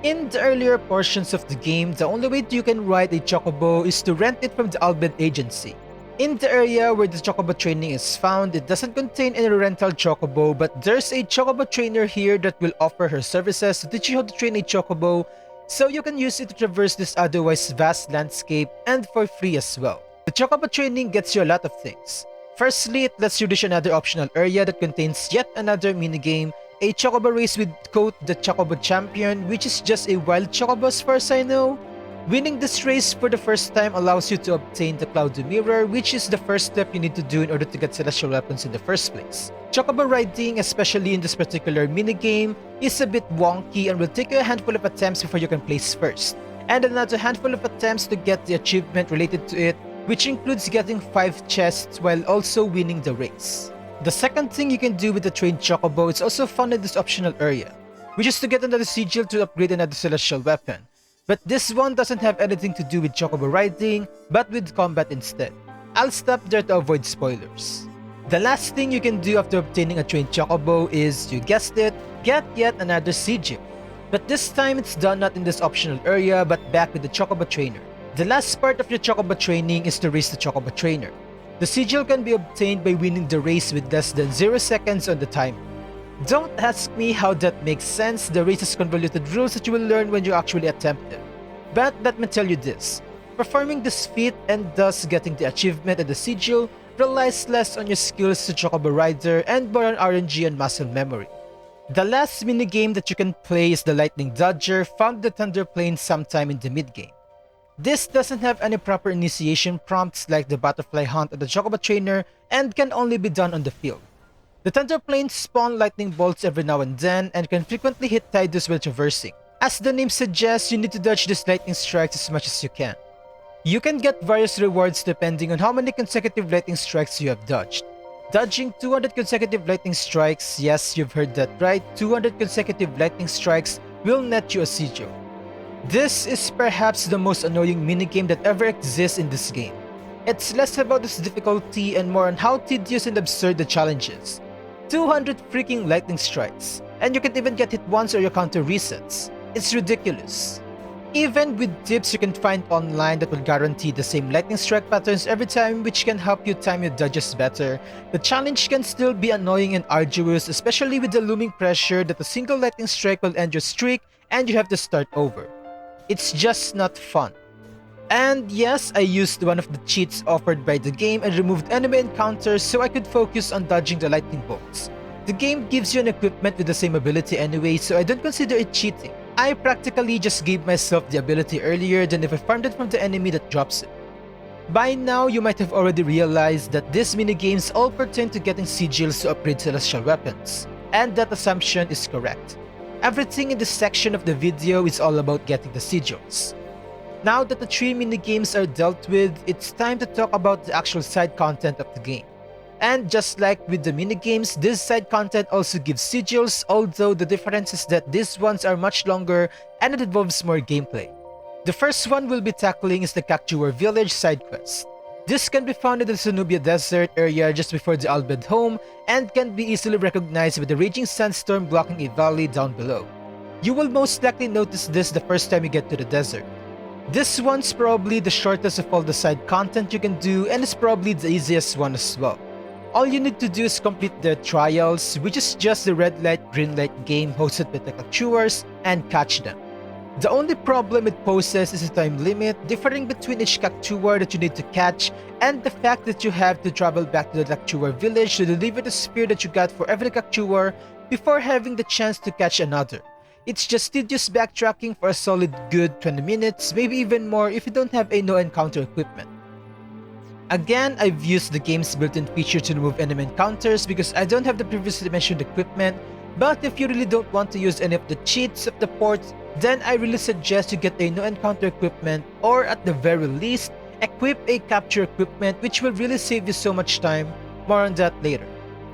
In the earlier portions of the game, the only way you can ride a chocobo is to rent it from the Albed Agency. In the area where the Chocobo Training is found, it doesn't contain any rental chocobo, but there's a chocobo trainer here that will offer her services to teach you how to train a chocobo, so you can use it to traverse this otherwise vast landscape and for free as well. The Chocobo Training gets you a lot of things. Firstly, it lets you reach another optional area that contains yet another minigame, a chocobo race with quote the Chocobo Champion, which is just a wild chocobo as far as I know. Winning this race for the first time allows you to obtain the Cloudy Mirror, which is the first step you need to do in order to get celestial weapons in the first place. Chocobo riding, especially in this particular minigame, is a bit wonky and will take you a handful of attempts before you can place first, and another handful of attempts to get the achievement related to it, which includes getting 5 chests while also winning the race. The second thing you can do with the trained chocobo is also found in this optional area, which is to get another sigil to upgrade another celestial weapon. But this one doesn't have anything to do with chocobo riding, but with combat instead. I'll stop there to avoid spoilers. The last thing you can do after obtaining a trained chocobo is, you guessed it, get yet another sigil. But this time it's done not in this optional area but back with the chocobo trainer. The last part of your chocobo training is to race the chocobo trainer. The sigil can be obtained by winning the race with less than 0 seconds on the timer. Don't ask me how that makes sense, the race has convoluted rules that you will learn when you actually attempt them. But let me tell you this, performing this feat and thus getting the achievement and the sigil relies less on your skills to chocobo rider and more on RNG and muscle memory. The last minigame that you can play is the Lightning Dodger, found in the Thunder Plain sometime in the mid-game. This doesn't have any proper initiation prompts like the Butterfly Hunt or the Chocobo Trainer and can only be done on the field. The Thunder Plains spawn lightning bolts every now and then and can frequently hit Tidus while traversing. As the name suggests, you need to dodge these lightning strikes as much as you can. You can get various rewards depending on how many consecutive lightning strikes you have dodged. Dodging 200 consecutive lightning strikes, yes, you've heard that right, 200 consecutive lightning strikes will net you a sigil. This is perhaps the most annoying minigame that ever exists in this game. It's less about its difficulty and more on how tedious and absurd the challenge is. 200 freaking lightning strikes, and you can even get hit once or your counter resets. It's ridiculous. Even with tips you can find online that will guarantee the same lightning strike patterns every time, which can help you time your dodges better, the challenge can still be annoying and arduous, especially with the looming pressure that a single lightning strike will end your streak and you have to start over. It's just not fun. And yes, I used one of the cheats offered by the game and removed enemy encounters so I could focus on dodging the lightning bolts. The game gives you an equipment with the same ability anyway, so I don't consider it cheating. I practically just gave myself the ability earlier than if I farmed it from the enemy that drops it. By now, you might have already realized that these minigames all pertain to getting sigils to upgrade celestial weapons, and that assumption is correct. Everything in this section of the video is all about getting the sigils. Now that the 3 minigames are dealt with, it's time to talk about the actual side content of the game. And just like with the minigames, this side content also gives sigils, although the difference is that these ones are much longer and it involves more gameplay. The first one we'll be tackling is the Cactuar Village side quest. This can be found in the Zenobia Desert area just before the Albed home and can be easily recognized with the raging sandstorm blocking a valley down below. You will most likely notice this the first time you get to the desert. This one's probably the shortest of all the side content you can do and is probably the easiest one as well. All you need to do is complete the trials, which is just the red light green light game hosted by the Cactuars, and catch them. The only problem it poses is a time limit differing between each Cactuar that you need to catch and the fact that you have to travel back to the Cactuar village to deliver the spear that you got for every Cactuar before having the chance to catch another. It's just tedious backtracking for a solid good 20 minutes, maybe even more if you don't have a no encounter equipment. Again, I've used the game's built-in feature to remove enemy encounters because I don't have the previously mentioned equipment, but if you really don't want to use any of the cheats of the port, then I really suggest you get a no encounter equipment or at the very least, equip a capture equipment which will really save you so much time. More on that later.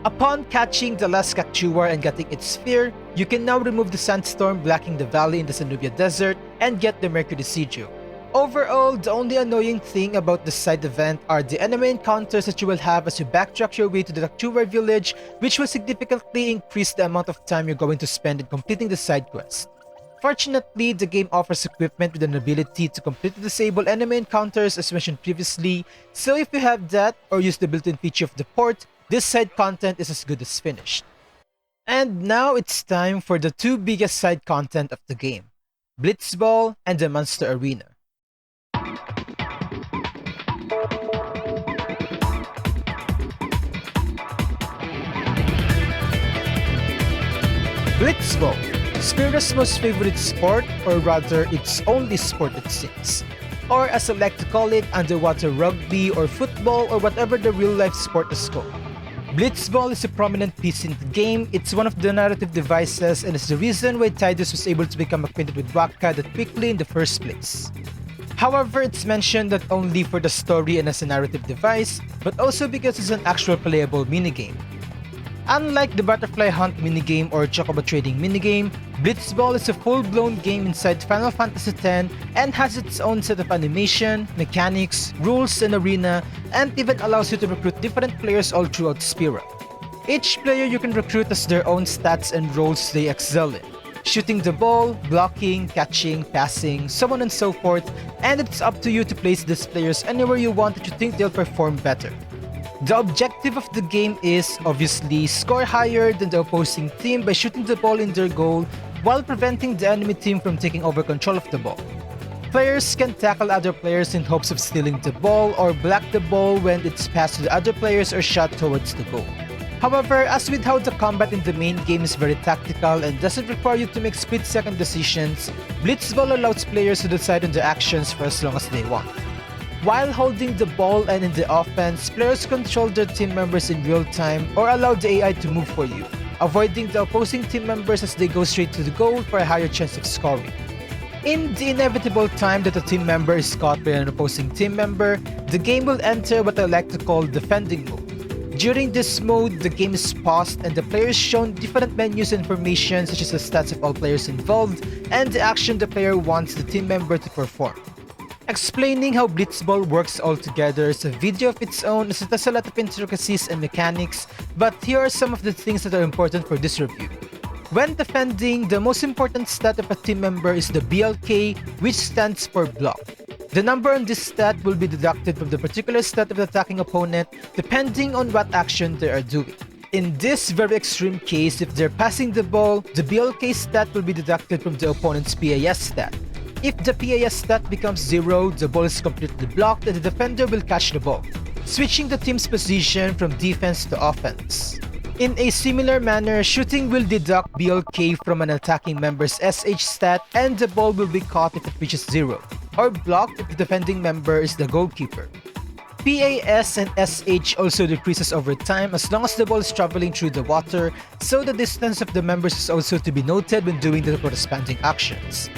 Upon catching the last Cactuar and getting its spear, you can now remove the sandstorm blocking the valley in the Zenobia Desert and get the Mercury Sigil. Overall, the only annoying thing about this side event are the enemy encounters that you will have as you backtrack your way to the Cactuar village, which will significantly increase the amount of time you're going to spend in completing the side quest. Fortunately, the game offers equipment with an ability to completely disable enemy encounters as mentioned previously, so if you have that or use the built-in feature of the port, this side content is as good as finished. And now it's time for the 2 biggest side content of the game, Blitzball and the Monster Arena. Blitzball, Spira's most favorite sport, or rather its only sport it seems. Or as I like to call it, underwater rugby or football or whatever the real-life sport is called. Blitzball is a prominent piece in the game, it's one of the narrative devices and is the reason why Tidus was able to become acquainted with Wakka that quickly in the first place. However, it's mentioned not only for the story and as a narrative device, but also because it's an actual playable minigame. Unlike the Butterfly Hunt minigame or Chocobo Trading minigame, Blitzball is a full-blown game inside Final Fantasy X and has its own set of animation, mechanics, rules, and arena, and even allows you to recruit different players all throughout Spira. Each player you can recruit has their own stats and roles they excel in. Shooting the ball, blocking, catching, passing, so on and so forth, and it's up to you to place these players anywhere you want that you think they'll perform better. The objective of the game is, obviously, score higher than the opposing team by shooting the ball in their goal while preventing the enemy team from taking over control of the ball. Players can tackle other players in hopes of stealing the ball or block the ball when it's passed to the other players or shot towards the goal. However, as with how the combat in the main game is very tactical and doesn't require you to make split-second decisions, Blitzball allows players to decide on the actions for as long as they want. While holding the ball and in the offense, players control their team members in real time or allow the AI to move for you, avoiding the opposing team members as they go straight to the goal for a higher chance of scoring. In the inevitable time that a team member is caught by an opposing team member, the game will enter what I like to call defending mode. During this mode, the game is paused and the player is shown different menus and information such as the stats of all players involved and the action the player wants the team member to perform. Explaining how Blitzball works altogether is a video of its own as it has a lot of intricacies and mechanics, but here are some of the things that are important for this review. When defending, the most important stat of a team member is the BLK, which stands for block. The number on this stat will be deducted from the particular stat of the attacking opponent depending on what action they are doing. In this very extreme case, if they're passing the ball, the BLK stat will be deducted from the opponent's PAS stat. If the PAS stat becomes 0, the ball is completely blocked and the defender will catch the ball, switching the team's position from defense to offense. In a similar manner, shooting will deduct BLK from an attacking member's SH stat and the ball will be caught if it reaches 0, or blocked if the defending member is the goalkeeper. PAS and SH also decreases over time as long as the ball is traveling through the water, so the distance of the members is also to be noted when doing the corresponding actions.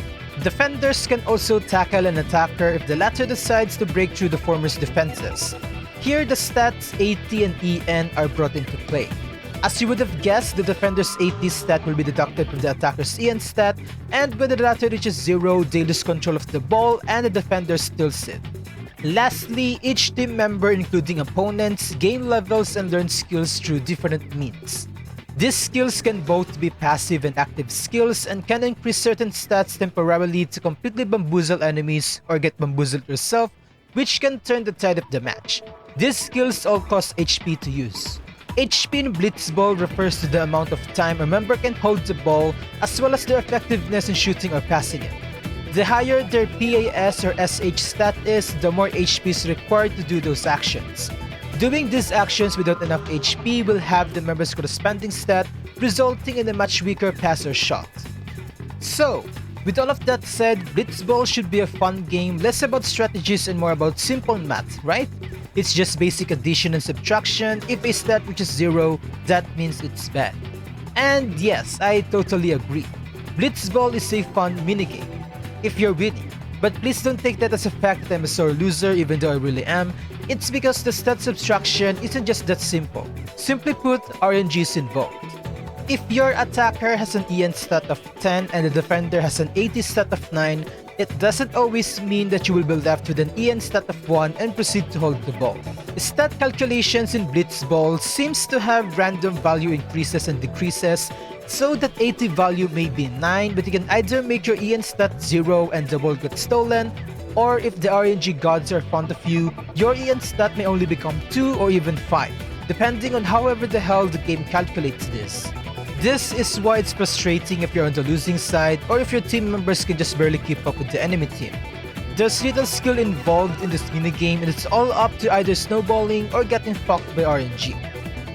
Defenders can also tackle an attacker if the latter decides to break through the former's defenses. Here the stats AT and EN are brought into play. As you would have guessed, the defender's AT stat will be deducted from the attacker's EN stat, and when the latter reaches 0, they lose control of the ball and the defender steals it. Lastly, each team member, including opponents, gain levels and learn skills through different means. These skills can both be passive and active skills and can increase certain stats temporarily to completely bamboozle enemies or get bamboozled yourself, which can turn the tide of the match. These skills all cost HP to use. HP in Blitzball refers to the amount of time a member can hold the ball as well as their effectiveness in shooting or passing it. The higher their PAS or SH stat is, the more HP is required to do those actions. Doing these actions without enough HP will have the member's corresponding stat, resulting in a much weaker pass or shot. So, with all of that said, Blitzball should be a fun game, less about strategies and more about simple math, right? It's just basic addition and subtraction. If a stat reaches 0, that means it's bad. And yes, I totally agree. Blitzball is a fun minigame if you're winning. But please don't take that as a fact that I'm a sore loser, even though I really am. It's because the stat subtraction isn't just that simple. Simply put, RNG is involved. If your attacker has an EN stat of 10 and the defender has an AT stat of 9, it doesn't always mean that you will be left with an EN stat of 1 and proceed to hold the ball. Stat calculations in Blitzball seems to have random value increases and decreases, so that AT value may be 9, but you can either make your EN stat 0 and the ball gets stolen, or if the RNG gods are fond of you, your EN stat may only become 2 or even 5, depending on however the hell the game calculates this. This is why it's frustrating if you're on the losing side or if your team members can just barely keep up with the enemy team. There's little skill involved in this minigame and it's all up to either snowballing or getting fucked by RNG.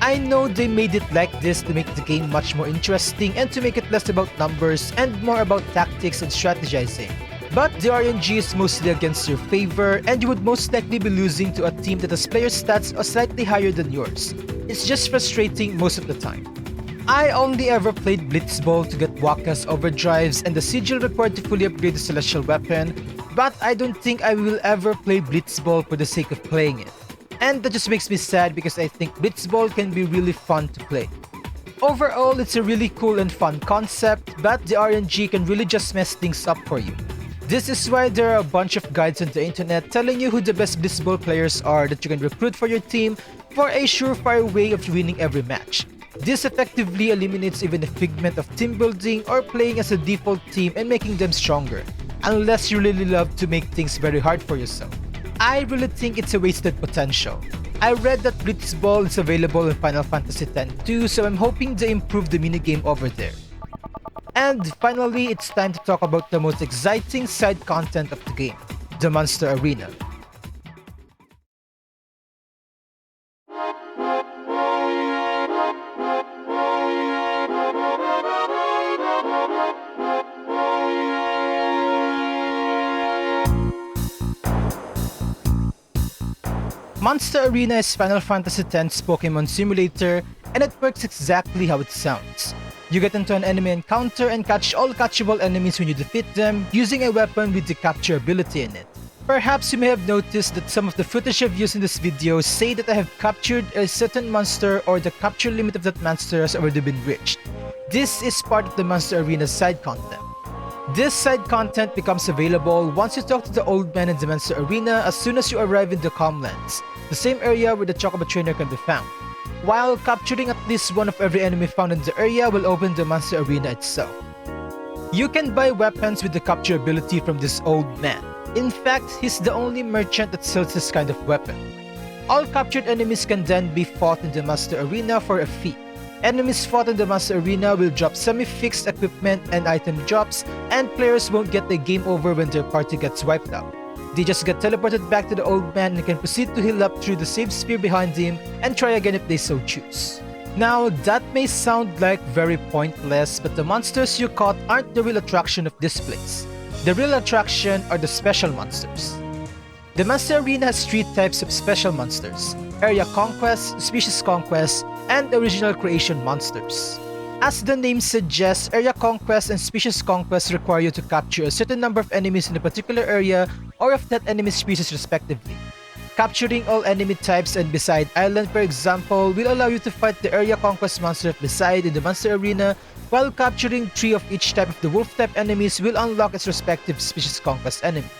I know they made it like this to make the game much more interesting and to make it less about numbers and more about tactics and strategizing. But the RNG is mostly against your favor and you would most likely be losing to a team that has player stats slightly higher than yours. It's just frustrating most of the time. I only ever played Blitzball to get Waka's overdrives and the sigil required to fully upgrade the celestial weapon, but I don't think I will ever play Blitzball for the sake of playing it. And that just makes me sad because I think Blitzball can be really fun to play. Overall, it's a really cool and fun concept, but the RNG can really just mess things up for you. This is why there are a bunch of guides on the internet telling you who the best Blitzball players are that you can recruit for your team for a surefire way of winning every match. This effectively eliminates even a figment of team building or playing as a default team and making them stronger, unless you really love to make things very hard for yourself. I really think it's a wasted potential. I read that Blitzball is available in Final Fantasy X too, so I'm hoping they improve the minigame over there. And finally, it's time to talk about the most exciting side content of the game, the Monster Arena. Monster Arena is Final Fantasy X's Pokemon Simulator, and it works exactly how it sounds. You get into an enemy encounter and catch all catchable enemies when you defeat them, using a weapon with the capture ability in it. Perhaps you may have noticed that some of the footage I've used in this video say that I have captured a certain monster or the capture limit of that monster has already been reached. This is part of the Monster Arena side content. This side content becomes available once you talk to the old man in the Monster Arena as soon as you arrive in the Calmlands, the same area where the Chocobo Trainer can be found. While capturing at least one of every enemy found in the area will open the Monster Arena itself. You can buy weapons with the capture ability from this old man. In fact, he's the only merchant that sells this kind of weapon. All captured enemies can then be fought in the Monster Arena for a fee. Enemies fought in the Monster Arena will drop semi-fixed equipment and item drops, and players won't get the game over when their party gets wiped out. They just get teleported back to the old man and can proceed to heal up through the save sphere behind him and try again if they so choose. Now, that may sound like very pointless, but the monsters you caught aren't the real attraction of this place. The real attraction are the special monsters. The Monster Arena has 3 types of special monsters: Area Conquest, Species Conquest, and Original Creation monsters. As the name suggests, Area Conquest and Species Conquest require you to capture a certain number of enemies in a particular area or of that enemy species respectively. Capturing all enemy types and Beside Island, for example, will allow you to fight the Area Conquest monster of Beside in the Monster Arena, while capturing 3 of each type of the Wolf-type enemies will unlock its respective Species Conquest enemy.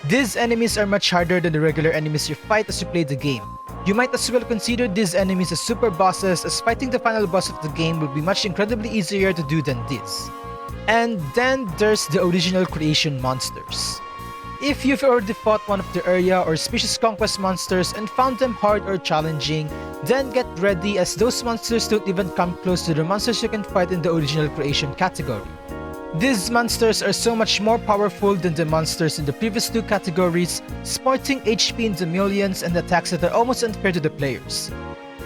These enemies are much harder than the regular enemies you fight as you play the game. You might as well consider these enemies as super bosses, as fighting the final boss of the game will be much incredibly easier to do than this. And then there's the Original Creation monsters. If you've already fought one of the Area or Species Conquest monsters and found them hard or challenging, then get ready, as those monsters don't even come close to the monsters you can fight in the Original Creation category. These monsters are so much more powerful than the monsters in the previous 2 categories, sporting HP in the millions and attacks that are almost unfair to the players.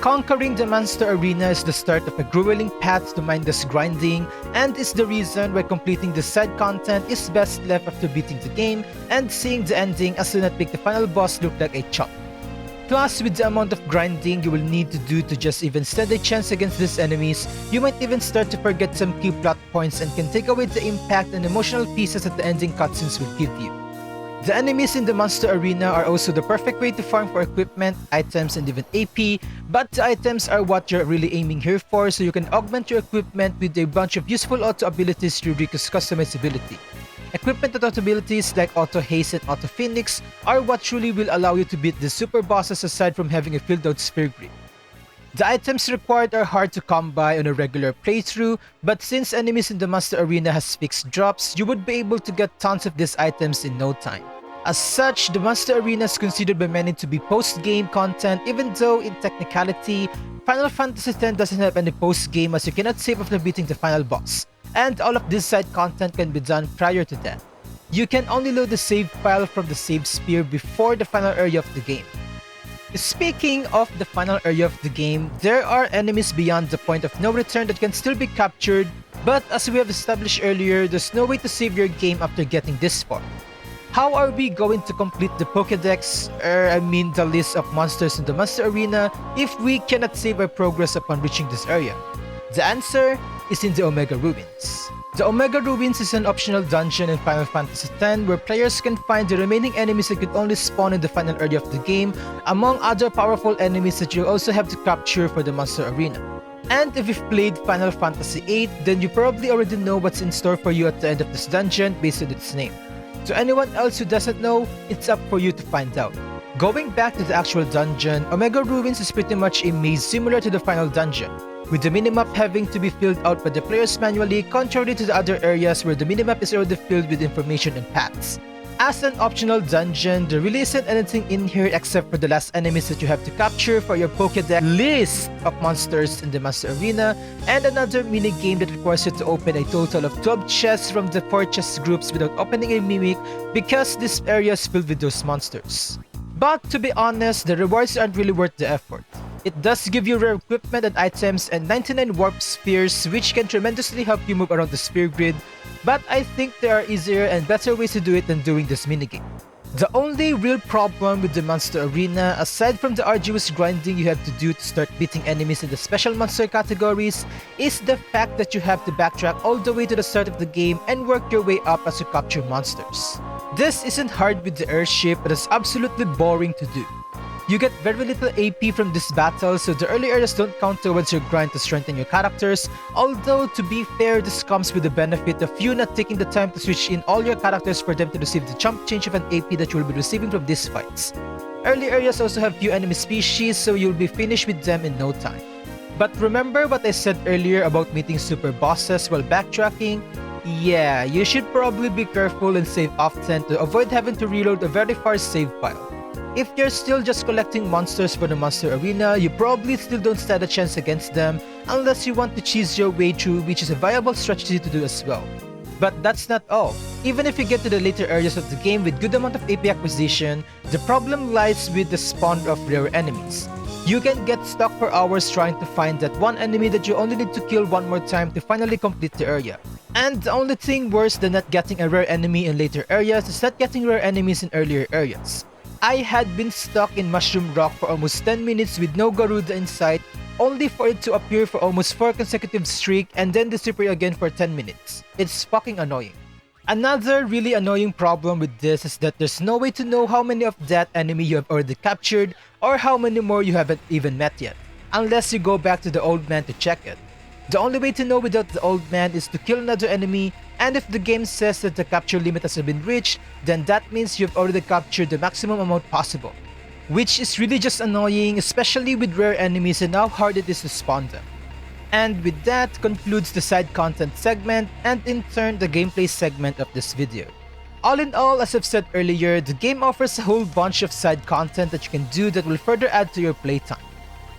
Conquering the Monster Arena is the start of a grueling path to mindless grinding, and is the reason why completing the side content is best left after beating the game and seeing the ending, as do not make the final boss look like a chump. Plus, with the amount of grinding you will need to do to just even stand a chance against these enemies, you might even start to forget some key plot points and can take away the impact and emotional pieces that the ending cutscenes will give you. The enemies in the Monster Arena are also the perfect way to farm for equipment, items, and even AP, but the items are what you're really aiming here for, so you can augment your equipment with a bunch of useful auto abilities through Rikku's customizability. Equipment and auto abilities like Auto Haste and Auto Phoenix are what truly will allow you to beat the super bosses aside from having a filled out Sphere Grip. The items required are hard to come by on a regular playthrough, but since enemies in the Monster Arena has fixed drops, you would be able to get tons of these items in no time. As such, the Monster Arena is considered by many to be post-game content, even though in technicality, Final Fantasy X doesn't have any post-game, as you cannot save after beating the final boss, and all of this side content can be done prior to that. You can only load the save file from the save sphere before the final area of the game. Speaking of the final area of the game, there are enemies beyond the point of no return that can still be captured, but as we have established earlier, there's no way to save your game after getting this far. How are we going to complete the Pokédex, the list of monsters in the Monster Arena, if we cannot save our progress upon reaching this area? The answer is in the Omega Ruins. The Omega Ruins is an optional dungeon in Final Fantasy X where players can find the remaining enemies that could only spawn in the final area of the game, among other powerful enemies that you'll also have to capture for the Monster Arena. And if you've played Final Fantasy VIII, then you probably already know what's in store for you at the end of this dungeon based on its name. To anyone else who doesn't know, it's up for you to find out. Going back to the actual dungeon, Omega Ruins is pretty much a maze similar to the final dungeon, with the minimap having to be filled out by the players manually, contrary to the other areas where the minimap is already filled with information and paths. As an optional dungeon, there really isn't anything in here except for the last enemies that you have to capture for your Pokédex list of monsters in the Monster Arena, and another minigame that requires you to open a total of 12 chests from the 4 chest groups without opening a mimic, because this area is filled with those monsters. But to be honest, the rewards aren't really worth the effort. It does give you rare equipment and items and 99 warp spheres, which can tremendously help you move around the sphere grid, but I think there are easier and better ways to do it than doing this minigame. The only real problem with the Monster Arena, aside from the arduous grinding you have to do to start beating enemies in the special monster categories, is the fact that you have to backtrack all the way to the start of the game and work your way up as you capture monsters. This isn't hard with the airship, but it's absolutely boring to do. You get very little AP from this battle, so the early areas don't count towards your grind to strengthen your characters, although to be fair, this comes with the benefit of you not taking the time to switch in all your characters for them to receive the chump change of an AP that you will be receiving from these fights. Early areas also have few enemy species, so you'll be finished with them in no time. But remember what I said earlier about meeting super bosses while backtracking? Yeah, you should probably be careful and save often to avoid having to reload a very far save file. If you're still just collecting monsters for the Monster Arena, you probably still don't stand a chance against them unless you want to cheese your way through, which is a viable strategy to do as well. But that's not all. Even if you get to the later areas of the game with good amount of AP acquisition, the problem lies with the spawn of rare enemies. You can get stuck for hours trying to find that one enemy that you only need to kill one more time to finally complete the area. And the only thing worse than not getting a rare enemy in later areas is not getting rare enemies in earlier areas. I had been stuck in Mushroom Rock for almost 10 minutes with no Garuda in sight, only for it to appear for almost 4 consecutive streak and then disappear again for 10 minutes. It's fucking annoying. Another really annoying problem with this is that there's no way to know how many of that enemy you have already captured or how many more you haven't even met yet, unless you go back to the old man to check it. The only way to know without the old man is to kill another enemy, and if the game says that the capture limit has been reached, then that means you've already captured the maximum amount possible. Which is really just annoying, especially with rare enemies and how hard it is to spawn them. And with that concludes the side content segment and in turn the gameplay segment of this video. All in all, as I've said earlier, the game offers a whole bunch of side content that you can do that will further add to your playtime.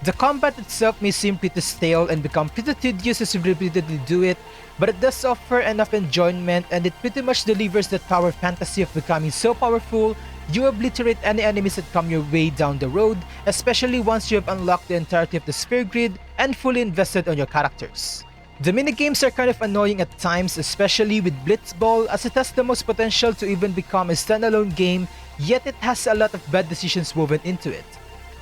The combat itself may seem pretty stale and become pretty tedious as you repeatedly do it, but it does offer enough enjoyment and it pretty much delivers that power fantasy of becoming so powerful you obliterate any enemies that come your way down the road, especially once you have unlocked the entirety of the sphere grid and fully invested on your characters. The minigames are kind of annoying at times, especially with Blitzball, as it has the most potential to even become a standalone game, yet it has a lot of bad decisions woven into it.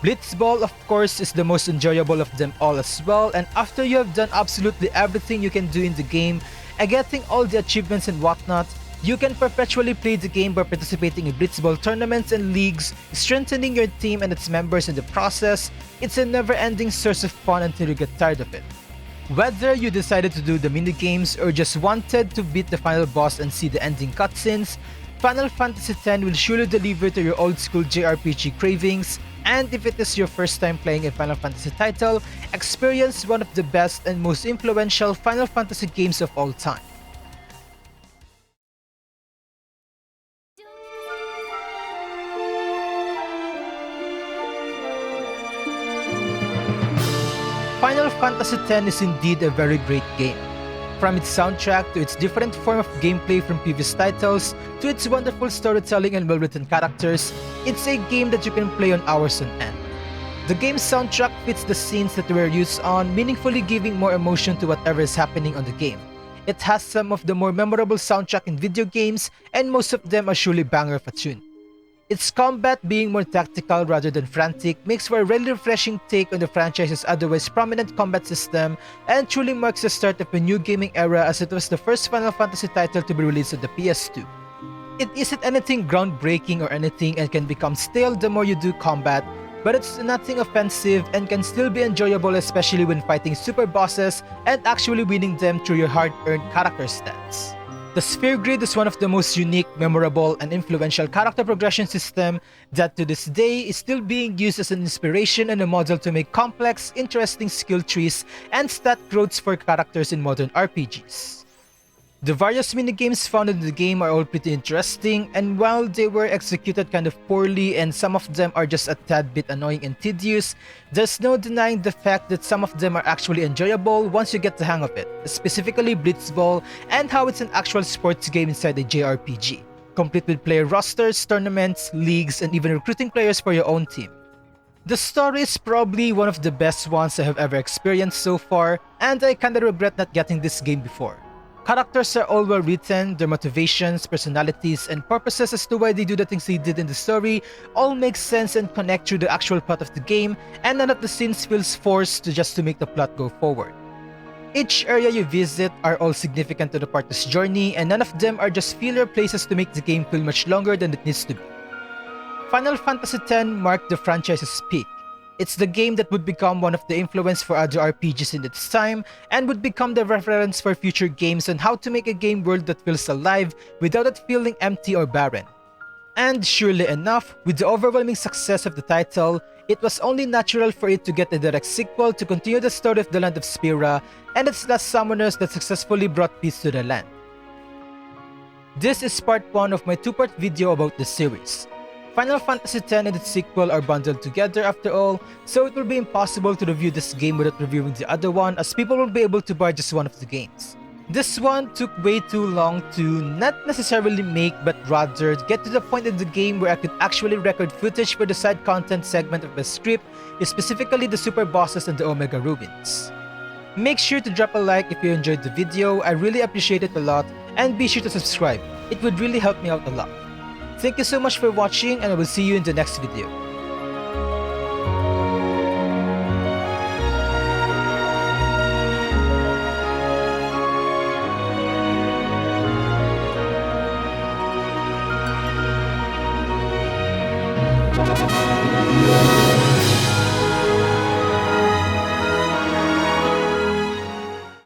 Blitzball, of course, is the most enjoyable of them all as well, and after you have done absolutely everything you can do in the game and getting all the achievements and whatnot, you can perpetually play the game by participating in Blitzball tournaments and leagues, strengthening your team and its members in the process. It's a never-ending source of fun until you get tired of it. Whether you decided to do the minigames or just wanted to beat the final boss and see the ending cutscenes, Final Fantasy X will surely deliver to your old-school JRPG cravings, and if it is your first time playing a Final Fantasy title, experience one of the best and most influential Final Fantasy games of all time. Final Fantasy X is indeed a very great game. From its soundtrack to its different form of gameplay from previous titles to its wonderful storytelling and well-written characters, it's a game that you can play on hours on end. The game's soundtrack fits the scenes that were used on, meaningfully giving more emotion to whatever is happening on the game. It has some of the more memorable soundtrack in video games, and most of them are surely banger of a tune. Its combat being more tactical rather than frantic makes for a really refreshing take on the franchise's otherwise prominent combat system and truly marks the start of a new gaming era as it was the first Final Fantasy title to be released on the PS2. It isn't anything groundbreaking or anything and can become stale the more you do combat, but it's nothing offensive and can still be enjoyable, especially when fighting super bosses and actually winning them through your hard-earned character stats. The Sphere Grid is one of the most unique, memorable, and influential character progression system that to this day is still being used as an inspiration and a model to make complex, interesting skill trees and stat growths for characters in modern RPGs. The various minigames found in the game are all pretty interesting, and while they were executed kind of poorly and some of them are just a tad bit annoying and tedious, there's no denying the fact that some of them are actually enjoyable once you get the hang of it, specifically Blitzball and how it's an actual sports game inside a JRPG, complete with player rosters, tournaments, leagues, and even recruiting players for your own team. The story is probably one of the best ones I have ever experienced so far, and I kinda regret not getting this game before. Characters are all well written, their motivations, personalities, and purposes as to why they do the things they did in the story all make sense and connect through the actual plot of the game, and none of the scenes feels forced just to make the plot go forward. Each area you visit are all significant to the party's journey, and none of them are just filler places to make the game feel much longer than it needs to be. Final Fantasy X marked the franchise's peak. It's the game that would become one of the influence for other RPGs in its time and would become the reference for future games on how to make a game world that feels alive without it feeling empty or barren. And surely enough, with the overwhelming success of the title, it was only natural for it to get a direct sequel to continue the story of the land of Spira and its last summoners that successfully brought peace to the land. This is part 1 of my 2-part video about this series. Final Fantasy X and its sequel are bundled together after all, so it will be impossible to review this game without reviewing the other one, as people will be able to buy just one of the games. This one took way too long to not necessarily make, but rather get to the point in the game where I could actually record footage for the side content segment of the script, specifically the super bosses and the Omega Ruins. Make sure to drop a like if you enjoyed the video, I really appreciate it a lot, and be sure to subscribe, it would really help me out a lot. Thank you so much for watching, and I will see you in the next video.